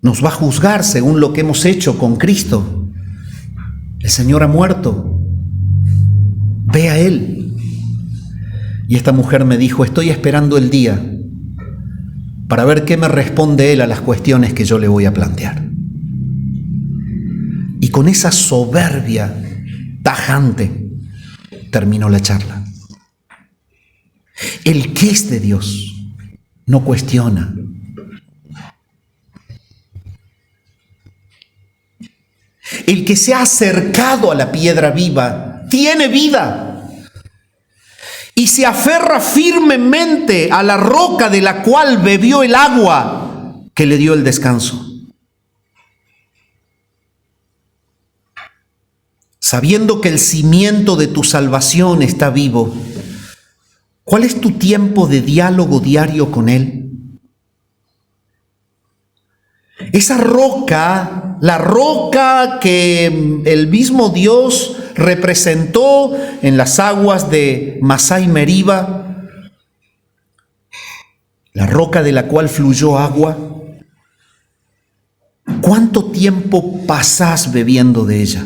Speaker 1: nos va a juzgar según lo que hemos hecho con Cristo. El Señor ha muerto. Ve a Él. Y esta mujer me dijo, estoy esperando el día para ver qué me responde Él a las cuestiones que yo le voy a plantear. Y con esa soberbia tajante terminó la charla. El que es de Dios no cuestiona. El que se ha acercado a la piedra viva tiene vida y se aferra firmemente a la roca de la cual bebió el agua que le dio el descanso. Sabiendo que el cimiento de tu salvación está vivo, ¿cuál es tu tiempo de diálogo diario con Él? Esa roca, la roca que el mismo Dios representó en las aguas de Masai Meriba, la roca de la cual fluyó agua, ¿cuánto tiempo pasás bebiendo de ella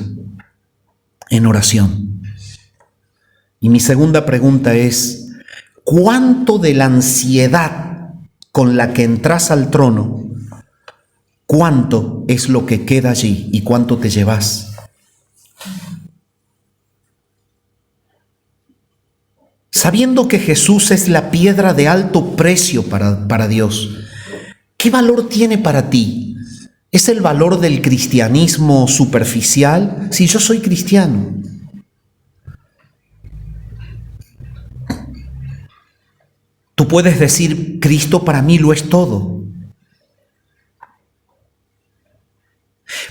Speaker 1: en oración? Y mi segunda pregunta es, ¿cuánto de la ansiedad con la que entras al trono, cuánto es lo que queda allí y cuánto te llevas? Sabiendo que Jesús es la piedra de alto precio para Dios, ¿qué valor tiene para ti? ¿Es el valor del cristianismo superficial? Si yo soy cristiano. Tú puedes decir, Cristo para mí lo es todo.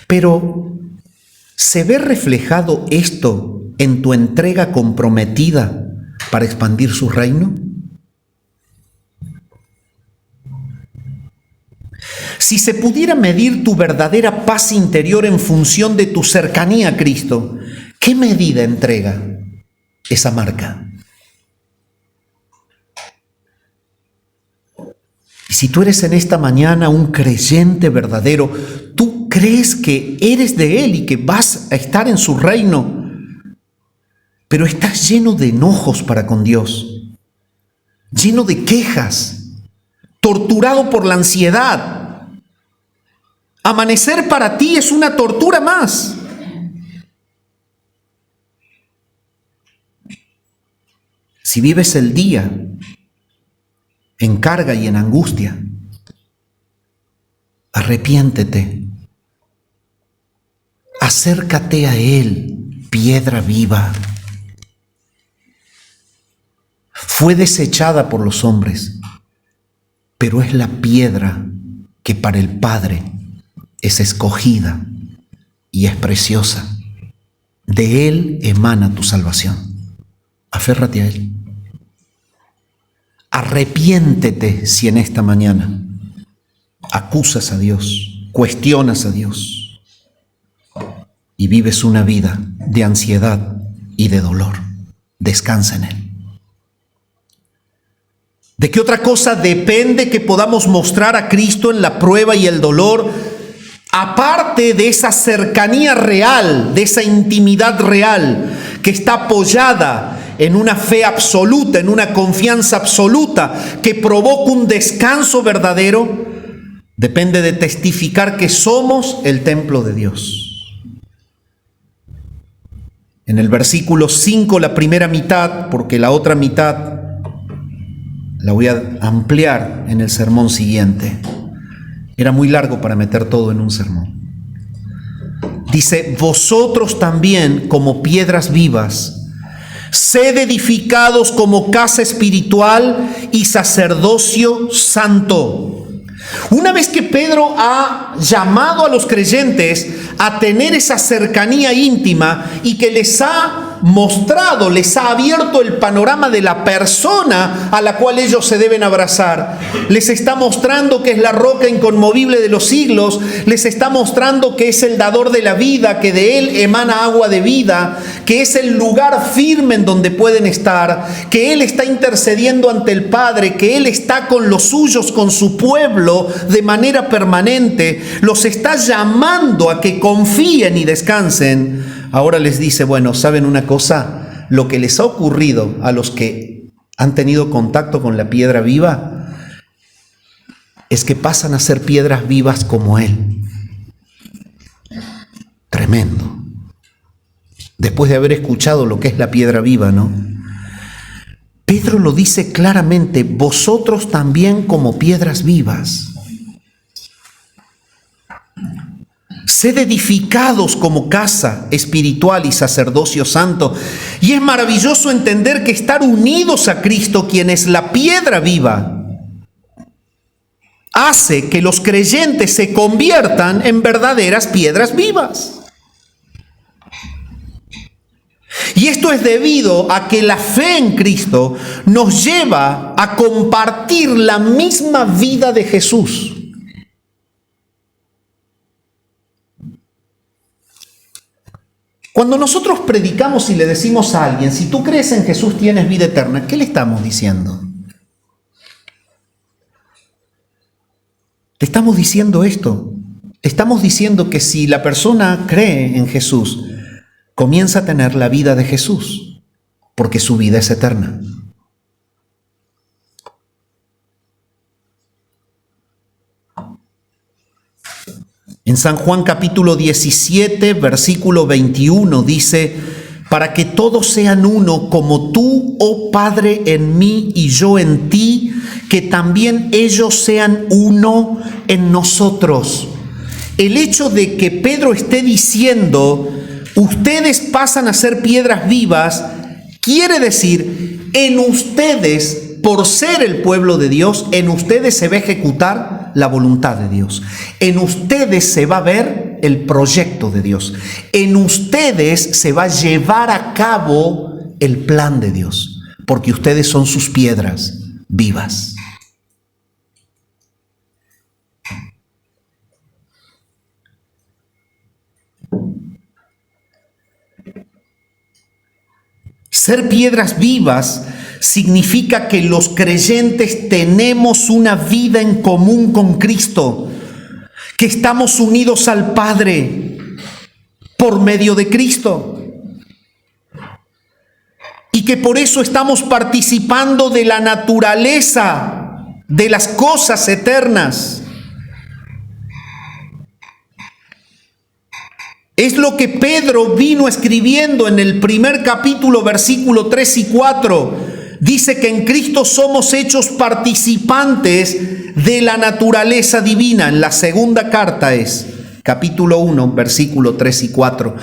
Speaker 1: Pero, ¿se ve reflejado esto en tu entrega comprometida para expandir su reino? Si se pudiera medir tu verdadera paz interior en función de tu cercanía a Cristo, ¿qué medida entrega esa marca? Y si tú eres en esta mañana un creyente verdadero, tú crees que eres de Él y que vas a estar en su reino, pero estás lleno de enojos para con Dios, lleno de quejas, torturado por la ansiedad. Amanecer para ti es una tortura más. Si vives el día en carga y en angustia, arrepiéntete acércate a Él, piedra viva. Fue desechada por los hombres, pero es la piedra que para el Padre es escogida y es preciosa. De Él emana tu salvación. Aférrate a Él. Arrepiéntete si en esta mañana acusas a Dios, cuestionas a Dios y vives una vida de ansiedad y de dolor. Descansa en Él. ¿De qué otra cosa depende que podamos mostrar a Cristo en la prueba y el dolor? Aparte de esa cercanía real, de esa intimidad real que está apoyada en una fe absoluta, en una confianza absoluta que provoca un descanso verdadero, depende de testificar que somos el templo de Dios. En el versículo 5, la primera mitad, porque la otra mitad la voy a ampliar en el sermón siguiente. Era muy largo para meter todo en un sermón. Dice, vosotros también como piedras vivas, sed edificados como casa espiritual y sacerdocio santo. Una vez que Pedro ha llamado a los creyentes a tener esa cercanía íntima y que les ha mostrado, les ha abierto el panorama de la persona a la cual ellos se deben abrazar, les está mostrando que es la roca inconmovible de los siglos, les está mostrando que es el dador de la vida, que de Él emana agua de vida, que es el lugar firme en donde pueden estar, que Él está intercediendo ante el Padre, que Él está con los suyos, con su pueblo de manera permanente, los está llamando a que confíen y descansen. Ahora les dice, bueno, ¿saben una cosa? Lo que les ha ocurrido a los que han tenido contacto con la piedra viva es que pasan a ser piedras vivas como Él. Tremendo. Después de haber escuchado lo que es la piedra viva, ¿no? Pedro lo dice claramente, vosotros también como piedras vivas. Sed edificados como casa espiritual y sacerdocio santo. Y es maravilloso entender que estar unidos a Cristo, quien es la piedra viva, hace que los creyentes se conviertan en verdaderas piedras vivas. Y esto es debido a que la fe en Cristo nos lleva a compartir la misma vida de Jesús. Cuando nosotros predicamos y le decimos a alguien, si tú crees en Jesús tienes vida eterna, ¿qué le estamos diciendo? Te estamos diciendo esto. Te estamos diciendo que si la persona cree en Jesús, comienza a tener la vida de Jesús, porque su vida es eterna. En San Juan capítulo 17, versículo 21 dice, para que todos sean uno como tú, oh Padre, en mí y yo en ti, que también ellos sean uno en nosotros. El hecho de que Pedro esté diciendo, ustedes pasan a ser piedras vivas, quiere decir, en ustedes, por ser el pueblo de Dios, en ustedes se va a ejecutar la voluntad de Dios. En ustedes se va a ver el proyecto de Dios. En ustedes se va a llevar a cabo el plan de Dios, porque ustedes son sus piedras vivas. Ser piedras vivas significa que los creyentes tenemos una vida en común con Cristo, que estamos unidos al Padre por medio de Cristo y que por eso estamos participando de la naturaleza de las cosas eternas. Es lo que Pedro vino escribiendo en el primer capítulo, versículo 3 y 4. Dice que en Cristo somos hechos participantes de la naturaleza divina. En la segunda carta es capítulo 1, versículo 3 y 4.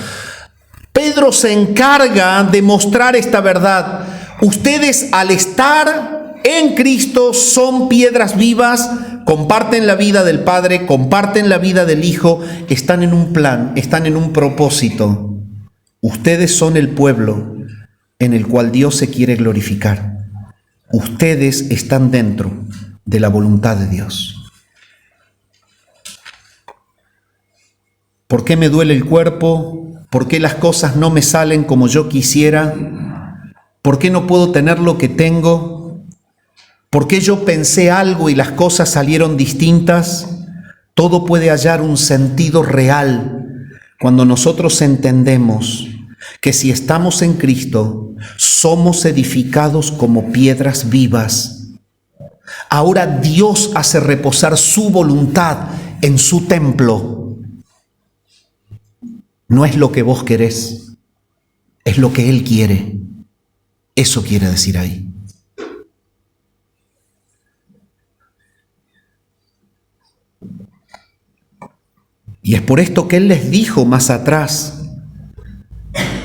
Speaker 1: Pedro se encarga de mostrar esta verdad. Ustedes, al estar en Cristo, son piedras vivas, comparten la vida del Padre, comparten la vida del Hijo, están en un plan, están en un propósito. Ustedes son el pueblo en el cual Dios se quiere glorificar. Ustedes están dentro de la voluntad de Dios. ¿Por qué me duele el cuerpo? ¿Por qué las cosas no me salen como yo quisiera? ¿Por qué no puedo tener lo que tengo? ¿Por qué yo pensé algo y las cosas salieron distintas? Todo puede hallar un sentido real cuando nosotros entendemos que si estamos en Cristo, somos edificados como piedras vivas. Ahora Dios hace reposar su voluntad en su templo. No es lo que vos querés, es lo que Él quiere. Eso quiere decir ahí. Y es por esto que Él les dijo más atrás: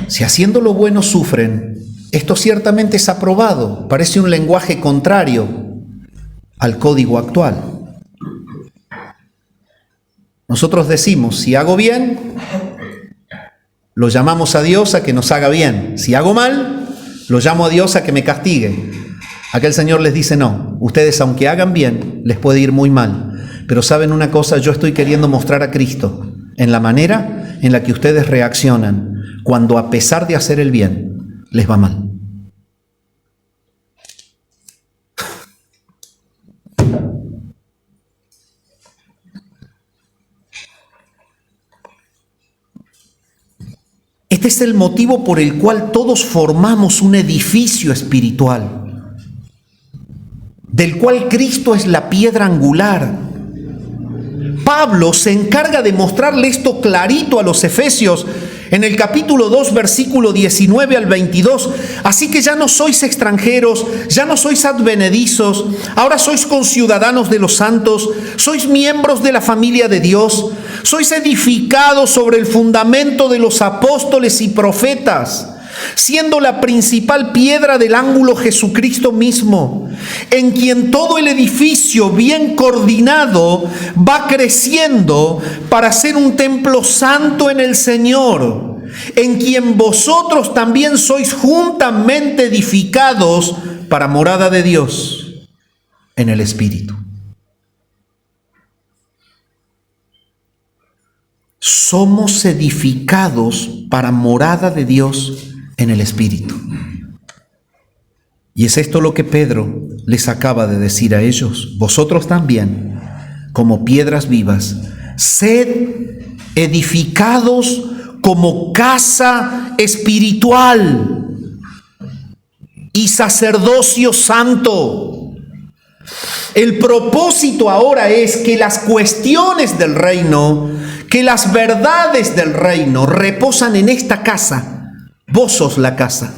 Speaker 1: si haciendo lo bueno sufren, esto ciertamente es aprobado. Parece un lenguaje contrario al código actual. Nosotros decimos, si hago bien, lo llamamos a Dios a que nos haga bien. Si hago mal, lo llamo a Dios a que me castigue. Aquel Señor les dice, no, ustedes aunque hagan bien, les puede ir muy mal. Pero ¿saben una cosa? Yo estoy queriendo mostrar a Cristo en la manera en la que ustedes reaccionan cuando, a pesar de hacer el bien, les va mal. Este es el motivo por el cual todos formamos un edificio espiritual, del cual Cristo es la piedra angular. Pablo se encarga de mostrarle esto clarito a los efesios en el capítulo 2, versículo 19 al 22. Así que ya no sois extranjeros, ya no sois advenedizos, ahora sois conciudadanos de los santos, sois miembros de la familia de Dios, sois edificados sobre el fundamento de los apóstoles y profetas, siendo la principal piedra del ángulo Jesucristo mismo, en quien todo el edificio bien coordinado va creciendo para ser un templo santo en el Señor, en quien vosotros también sois juntamente edificados para morada de Dios en el Espíritu. Somos edificados para morada de Dios en el Espíritu. Y es esto lo que Pedro les acaba de decir a ellos. Vosotros también, como piedras vivas, sed edificados como casa espiritual y sacerdocio santo. El propósito ahora es que las cuestiones del reino, que las verdades del reino reposan en esta casa. Vos sos la casa,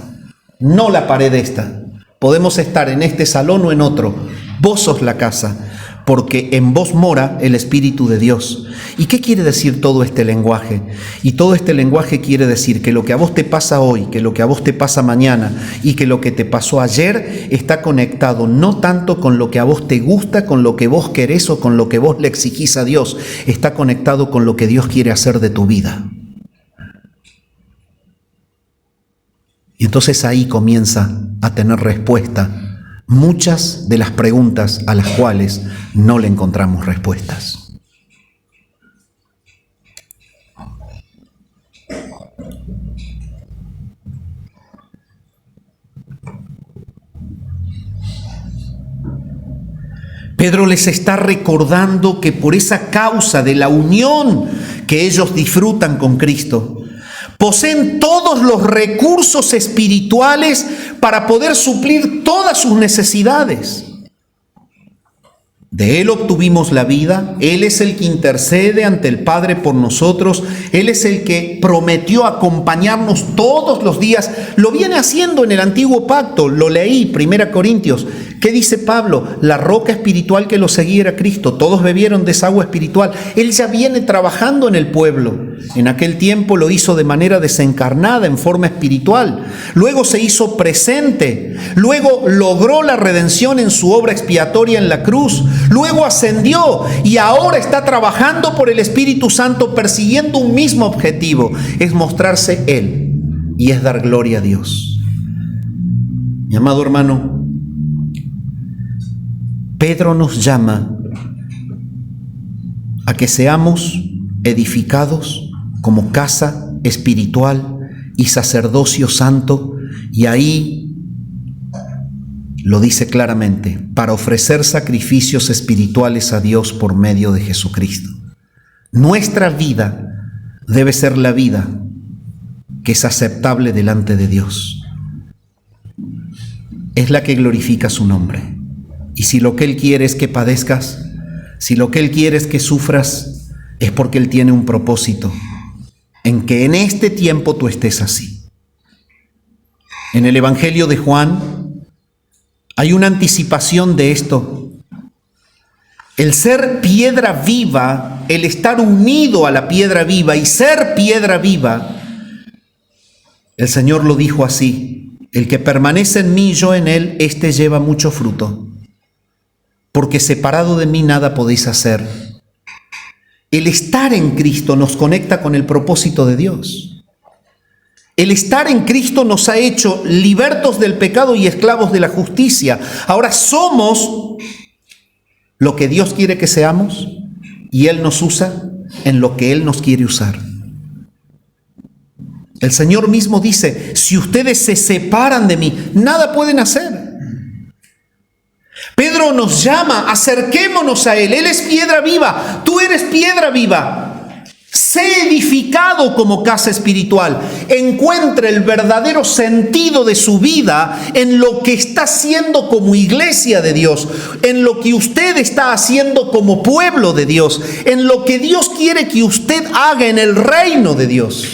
Speaker 1: no la pared esta. Podemos estar en este salón o en otro. Vos sos la casa, porque en vos mora el Espíritu de Dios. ¿Y qué quiere decir todo este lenguaje? Y todo este lenguaje quiere decir que lo que a vos te pasa hoy, que lo que a vos te pasa mañana y que lo que te pasó ayer está conectado no tanto con lo que a vos te gusta, con lo que vos querés o con lo que vos le exigís a Dios. Está conectado con lo que Dios quiere hacer de tu vida. Y entonces ahí comienza a tener respuesta muchas de las preguntas a las cuales no le encontramos respuestas. Pedro les está recordando que por esa causa de la unión que ellos disfrutan con Cristo, poseen todos los recursos espirituales para poder suplir todas sus necesidades. De Él obtuvimos la vida, Él es el que intercede ante el Padre por nosotros, Él es el que prometió acompañarnos todos los días. Lo viene haciendo en el Antiguo Pacto, lo leí, 1 Corintios, ¿Qué dice Pablo? La roca espiritual que lo seguía era Cristo. Todos bebieron de esa agua espiritual. Él ya viene trabajando en el pueblo. En aquel tiempo lo hizo de manera desencarnada, en forma espiritual. Luego se hizo presente. Luego logró la redención en su obra expiatoria en la cruz. Luego ascendió y ahora está trabajando por el Espíritu Santo persiguiendo un mismo objetivo. Es mostrarse Él y es dar gloria a Dios. Mi amado hermano, Pedro nos llama a que seamos edificados como casa espiritual y sacerdocio santo, y ahí lo dice claramente, para ofrecer sacrificios espirituales a Dios por medio de Jesucristo. Nuestra vida debe ser la vida que es aceptable delante de Dios. Es la que glorifica su nombre. Y si lo que Él quiere es que padezcas, si lo que Él quiere es que sufras, es porque Él tiene un propósito en que en este tiempo tú estés así. En el Evangelio de Juan hay una anticipación de esto. El ser piedra viva, el estar unido a la piedra viva y ser piedra viva, el Señor lo dijo así: el que permanece en mí y yo en él, éste lleva mucho fruto, porque separado de mí nada podéis hacer. El estar en Cristo nos conecta con el propósito de Dios. El estar en Cristo nos ha hecho libertos del pecado y esclavos de la justicia. Ahora somos lo que Dios quiere que seamos y Él nos usa en lo que Él nos quiere usar. El Señor mismo dice: si ustedes se separan de mí, nada pueden hacer. Pedro nos llama, acerquémonos a Él. Él es piedra viva, tú eres piedra viva. Sé edificado como casa espiritual. Encuentra el verdadero sentido de su vida en lo que está haciendo como iglesia de Dios, en lo que usted está haciendo como pueblo de Dios, en lo que Dios quiere que usted haga en el reino de Dios.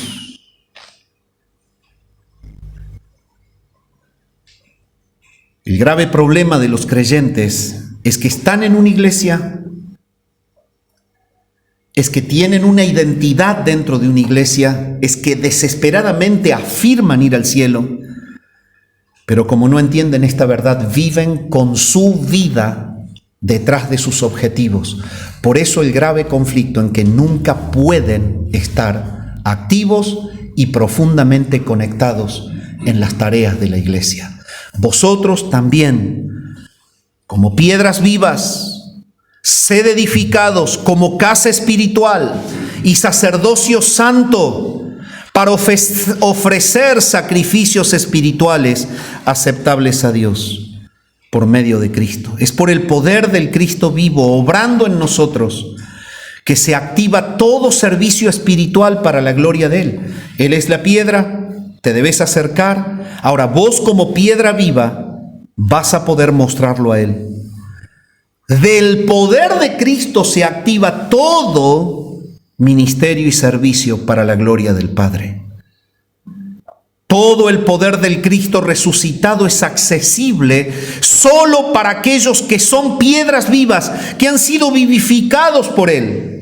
Speaker 1: El grave problema de los creyentes es que están en una iglesia, es que tienen una identidad dentro de una iglesia, es que desesperadamente afirman ir al cielo, pero como no entienden esta verdad, viven con su vida detrás de sus objetivos. Por eso el grave conflicto en que nunca pueden estar activos y profundamente conectados en las tareas de la iglesia. Vosotros también, como piedras vivas, sed edificados como casa espiritual y sacerdocio santo para ofrecer sacrificios espirituales aceptables a Dios por medio de Cristo. Es por el poder del Cristo vivo obrando en nosotros que se activa todo servicio espiritual para la gloria de Él. Él es la piedra. Te debes acercar. Ahora vos como piedra viva vas a poder mostrarlo a Él. Del poder de Cristo se activa todo ministerio y servicio para la gloria del Padre. Todo el poder del Cristo resucitado es accesible solo para aquellos que son piedras vivas, que han sido vivificados por Él.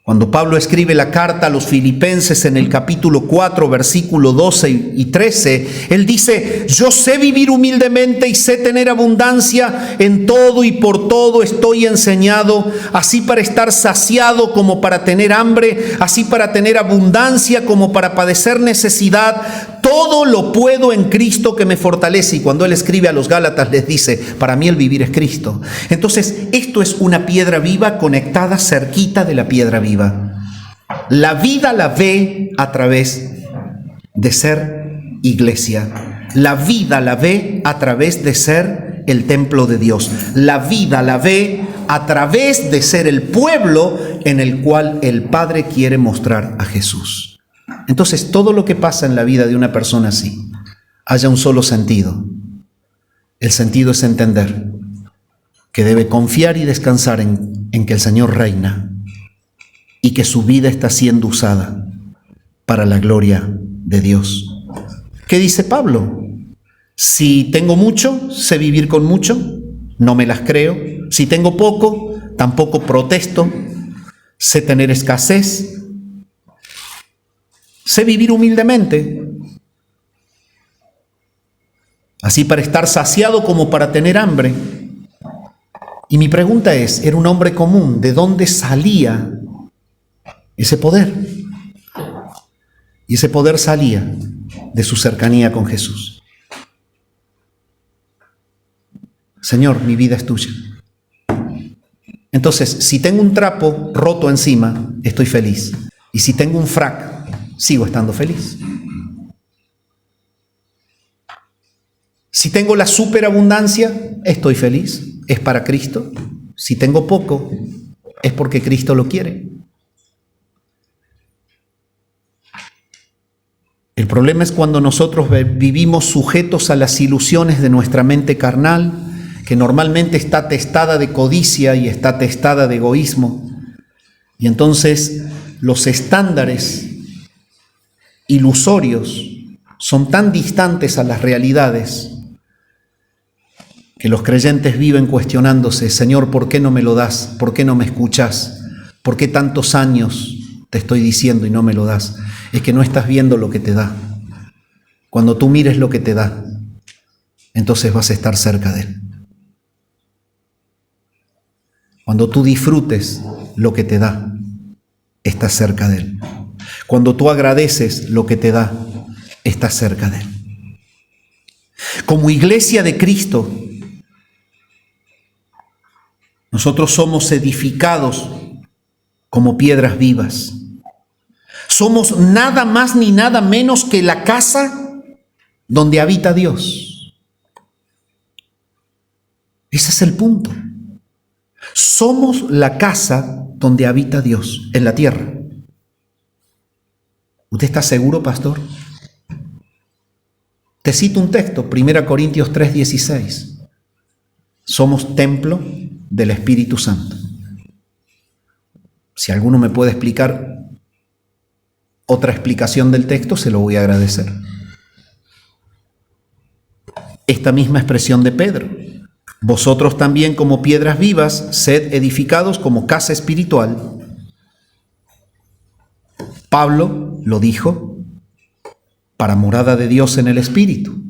Speaker 1: Cuando Pablo escribe la carta a los Filipenses en el capítulo 4, versículo 12 y 13, él dice: yo sé vivir humildemente y sé tener abundancia, en todo y por todo estoy enseñado, así para estar saciado como para tener hambre, así para tener abundancia como para padecer necesidad. Todo lo puedo en Cristo que me fortalece. Y cuando él escribe a los Gálatas les dice: para mí el vivir es Cristo. Entonces esto es una piedra viva conectada cerquita de la piedra viva. La vida la ve a través de ser iglesia. La vida la ve a través de ser el templo de Dios. La vida la ve a través de ser el pueblo en el cual el Padre quiere mostrar a Jesús. Entonces todo lo que pasa en la vida de una persona así haya un solo sentido. El sentido es entender que debe confiar y descansar en que el Señor reina y que su vida está siendo usada para la gloria de Dios. ¿Qué dice Pablo? Si tengo mucho, sé vivir con mucho, no me las creo. Si tengo poco, tampoco protesto. Sé tener escasez. Sé vivir humildemente. Así para estar saciado como para tener hambre. Y mi pregunta es, era un hombre común, ¿de dónde salía ese poder? Y ese poder salía de su cercanía con Jesús. Señor, mi vida es tuya. Entonces, si tengo un trapo roto encima, estoy feliz. Y si tengo un frac, sigo estando feliz. Si tengo la superabundancia, estoy feliz. Es para Cristo. Si tengo poco, es porque Cristo lo quiere. El problema es cuando nosotros vivimos sujetos a las ilusiones de nuestra mente carnal, que normalmente está atestada de codicia y está atestada de egoísmo. Y entonces los estándares ilusorios son tan distantes a las realidades que los creyentes viven cuestionándose, Señor, ¿por qué no me lo das? ¿Por qué no me escuchas? ¿Por qué tantos años te estoy diciendo y no me lo das? Es que no estás viendo lo que te da. Cuando tú mires lo que te da, entonces vas a estar cerca de Él. Cuando tú disfrutes lo que te da, estás cerca de Él. Cuando tú agradeces lo que te da, estás cerca de Él. Como iglesia de Cristo, nosotros somos edificados como piedras vivas. Somos nada más ni nada menos que la casa donde habita Dios. Ese es el punto. Somos la casa donde habita Dios en la tierra. ¿Usted está seguro, pastor? Te cito un texto, 1 Corintios 3:16. Somos templo del Espíritu Santo. Si alguno me puede explicar otra explicación del texto, se lo voy a agradecer. Esta misma expresión de Pedro. Vosotros también como piedras vivas, sed edificados como casa espiritual. Pablo lo dijo para morada de Dios en el Espíritu.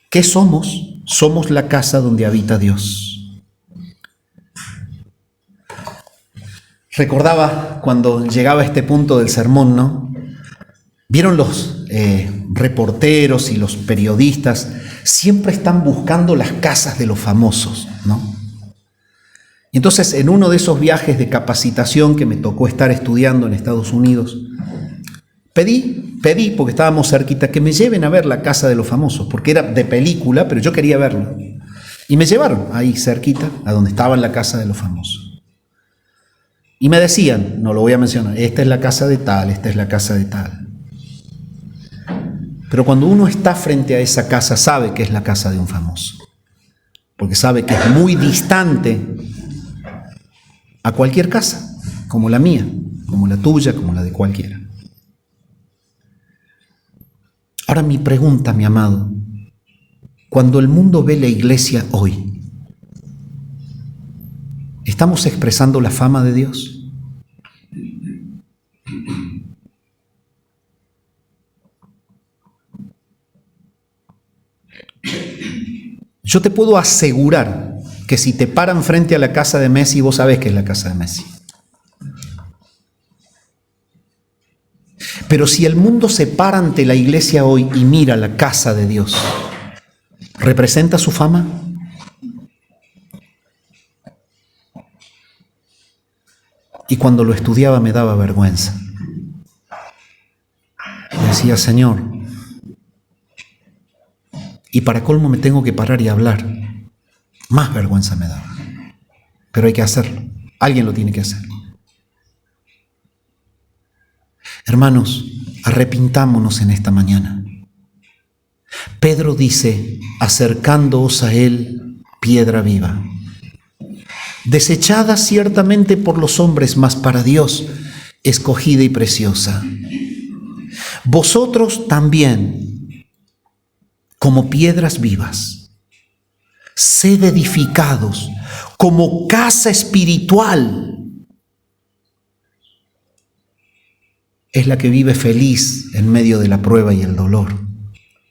Speaker 1: ¿Qué somos? Somos la casa donde habita Dios. Recordaba cuando llegaba a este punto del sermón, ¿no? Vieron los reporteros y los periodistas, siempre están buscando las casas de los famosos, ¿no? Y entonces en uno de esos viajes de capacitación que me tocó estar estudiando en Estados Unidos, pedí, porque estábamos cerquita, que me lleven a ver la casa de los famosos, porque era de película, pero yo quería verlo. Y me llevaron ahí cerquita, a donde estaba la casa de los famosos. Y me decían, no lo voy a mencionar, esta es la casa de tal, esta es la casa de tal. Pero cuando uno está frente a esa casa, sabe que es la casa de un famoso. Porque sabe que es muy distante a cualquier casa, como la mía, como la tuya, como la de cualquiera. Ahora mi pregunta, mi amado, cuando el mundo ve la iglesia hoy, ¿estamos expresando la fama de Dios? Yo te puedo asegurar que si te paran frente a la casa de Messi, vos sabés que es la casa de Messi. Pero si el mundo se para ante la iglesia hoy y mira la casa de Dios, ¿representa su fama? Y cuando lo estudiaba me daba vergüenza. Decía, Señor, y para colmo me tengo que parar y hablar. Más vergüenza me daba. Pero hay que hacerlo. Alguien lo tiene que hacer. Hermanos, arrepintámonos en esta mañana. Pedro dice, acercándoos a él, piedra viva, desechada ciertamente por los hombres, mas para Dios escogida y preciosa. Vosotros también, como piedras vivas. Sed edificados como casa espiritual. Es la que vive feliz en medio de la prueba y el dolor.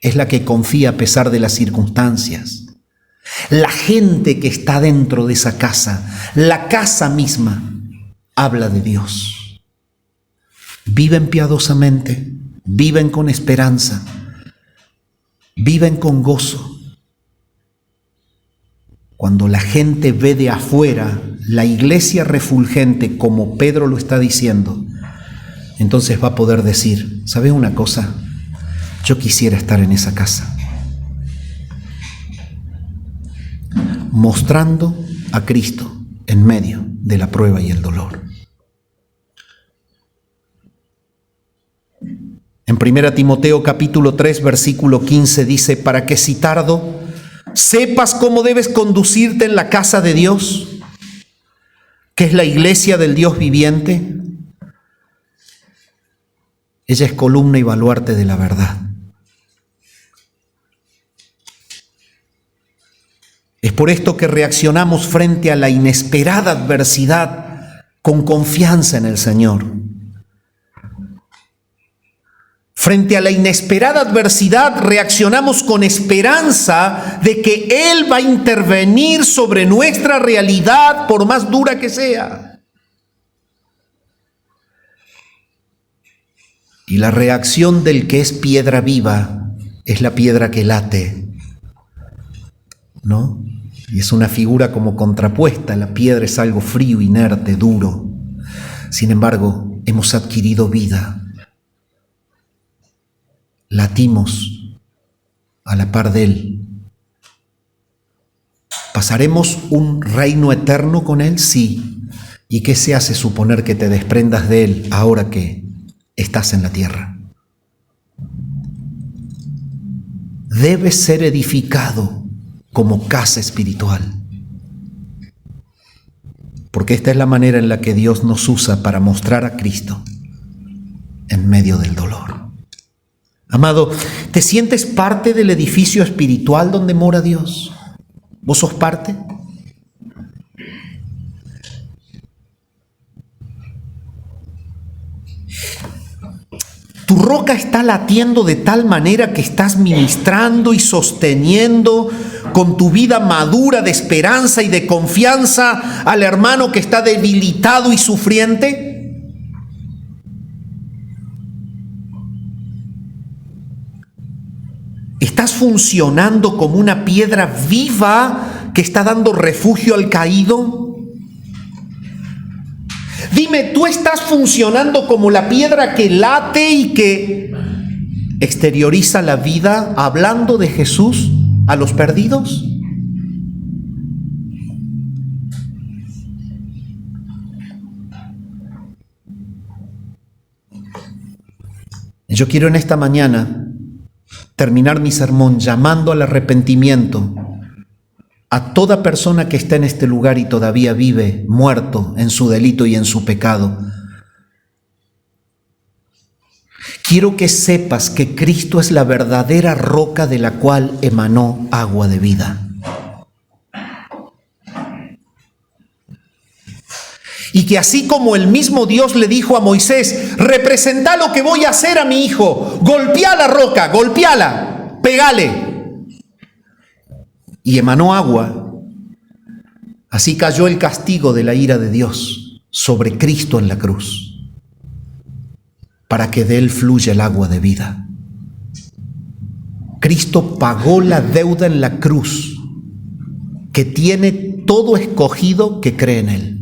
Speaker 1: Es la que confía a pesar de las circunstancias. La gente que está dentro de esa casa, la casa misma, habla de Dios. Viven piadosamente, viven con esperanza, viven con gozo. Cuando la gente ve de afuera la iglesia refulgente, como Pedro lo está diciendo, entonces va a poder decir, ¿sabes una cosa? Yo quisiera estar en esa casa, mostrando a Cristo en medio de la prueba y el dolor. En 1 Timoteo capítulo 3, versículo 15 dice, para que si tardo, sepas cómo debes conducirte en la casa de Dios, que es la iglesia del Dios viviente. Ella es columna y baluarte de la verdad. Es por esto que reaccionamos frente a la inesperada adversidad con confianza en el Señor. Frente a la inesperada adversidad reaccionamos con esperanza de que Él va a intervenir sobre nuestra realidad, por más dura que sea. Y la reacción del que es piedra viva es la piedra que late, ¿no? Y es una figura como contrapuesta. La piedra es algo frío, inerte, duro. Sin embargo, hemos adquirido vida. Latimos a la par de Él. ¿Pasaremos un reino eterno con Él? Sí. ¿Y qué se hace suponer que te desprendas de Él ahora que estás en la tierra? Debes ser edificado como casa espiritual. Porque esta es la manera en la que Dios nos usa para mostrar a Cristo en medio del dolor. Amado, ¿te sientes parte del edificio espiritual donde mora Dios? ¿Vos sos parte? Tu roca está latiendo de tal manera que estás ministrando y sosteniendo con tu vida madura de esperanza y de confianza al hermano que está debilitado y sufriente. ¿Estás funcionando como una piedra viva que está dando refugio al caído? Dime, ¿tú estás funcionando como la piedra que late y que exterioriza la vida hablando de Jesús a los perdidos? Yo quiero en esta mañana terminar mi sermón llamando al arrepentimiento a toda persona que está en este lugar y todavía vive muerto en su delito y en su pecado. Quiero que sepas que Cristo es la verdadera roca de la cual emanó agua de vida. Y que así como el mismo Dios le dijo a Moisés, representa lo que voy a hacer a mi hijo, golpea la roca, golpeala, pegale. Y emanó agua. Así cayó el castigo de la ira de Dios sobre Cristo en la cruz, para que de él fluya el agua de vida. Cristo pagó la deuda en la cruz que tiene todo escogido que cree en él.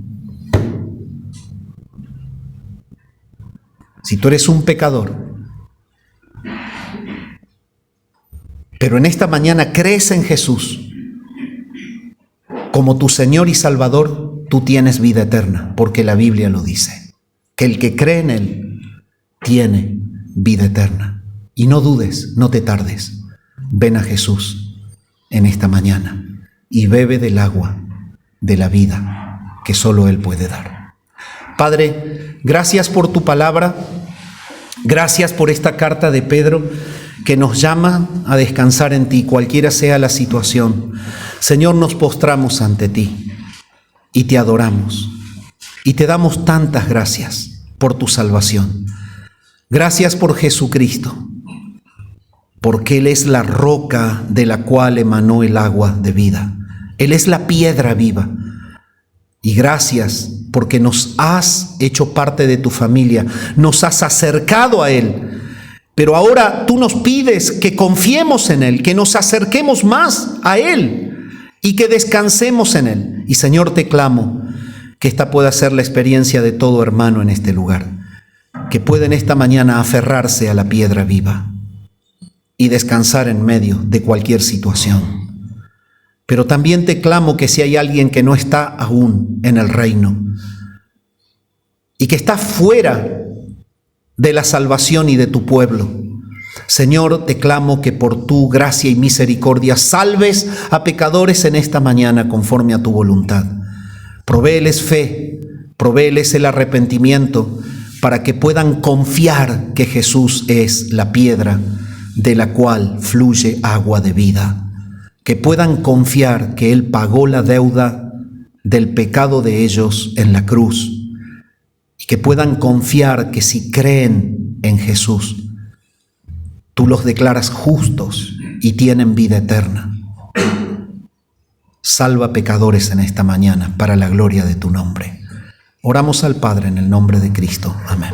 Speaker 1: Si tú eres un pecador, pero en esta mañana crees en Jesús como tu Señor y Salvador, tú tienes vida eterna, porque la Biblia lo dice, que el que cree en Él tiene vida eterna. Y no dudes, no te tardes, ven a Jesús en esta mañana y bebe del agua de la vida que solo Él puede dar. Padre, gracias por tu palabra, gracias por esta carta de Pedro, que nos llama a descansar en ti, cualquiera sea la situación. Señor, nos postramos ante ti y te adoramos y te damos tantas gracias por tu salvación. Gracias por Jesucristo, porque Él es la roca de la cual emanó el agua de vida. Él es la piedra viva. Y gracias porque nos has hecho parte de tu familia, nos has acercado a Él. Pero ahora tú nos pides que confiemos en Él, que nos acerquemos más a Él y que descansemos en Él. Y Señor, te clamo que esta pueda ser la experiencia de todo hermano en este lugar, que pueda en esta mañana aferrarse a la piedra viva y descansar en medio de cualquier situación. Pero también te clamo que si hay alguien que no está aún en el reino y que está fuera de la salvación y de tu pueblo, Señor, te clamo que por tu gracia y misericordia salves a pecadores en esta mañana conforme a tu voluntad. Provéeles fe, provéeles el arrepentimiento para que puedan confiar que Jesús es la piedra de la cual fluye agua de vida. Que puedan confiar que Él pagó la deuda del pecado de ellos en la cruz. Y que puedan confiar que si creen en Jesús, tú los declaras justos y tienen vida eterna. Salva pecadores en esta mañana para la gloria de tu nombre. Oramos al Padre en el nombre de Cristo. Amén.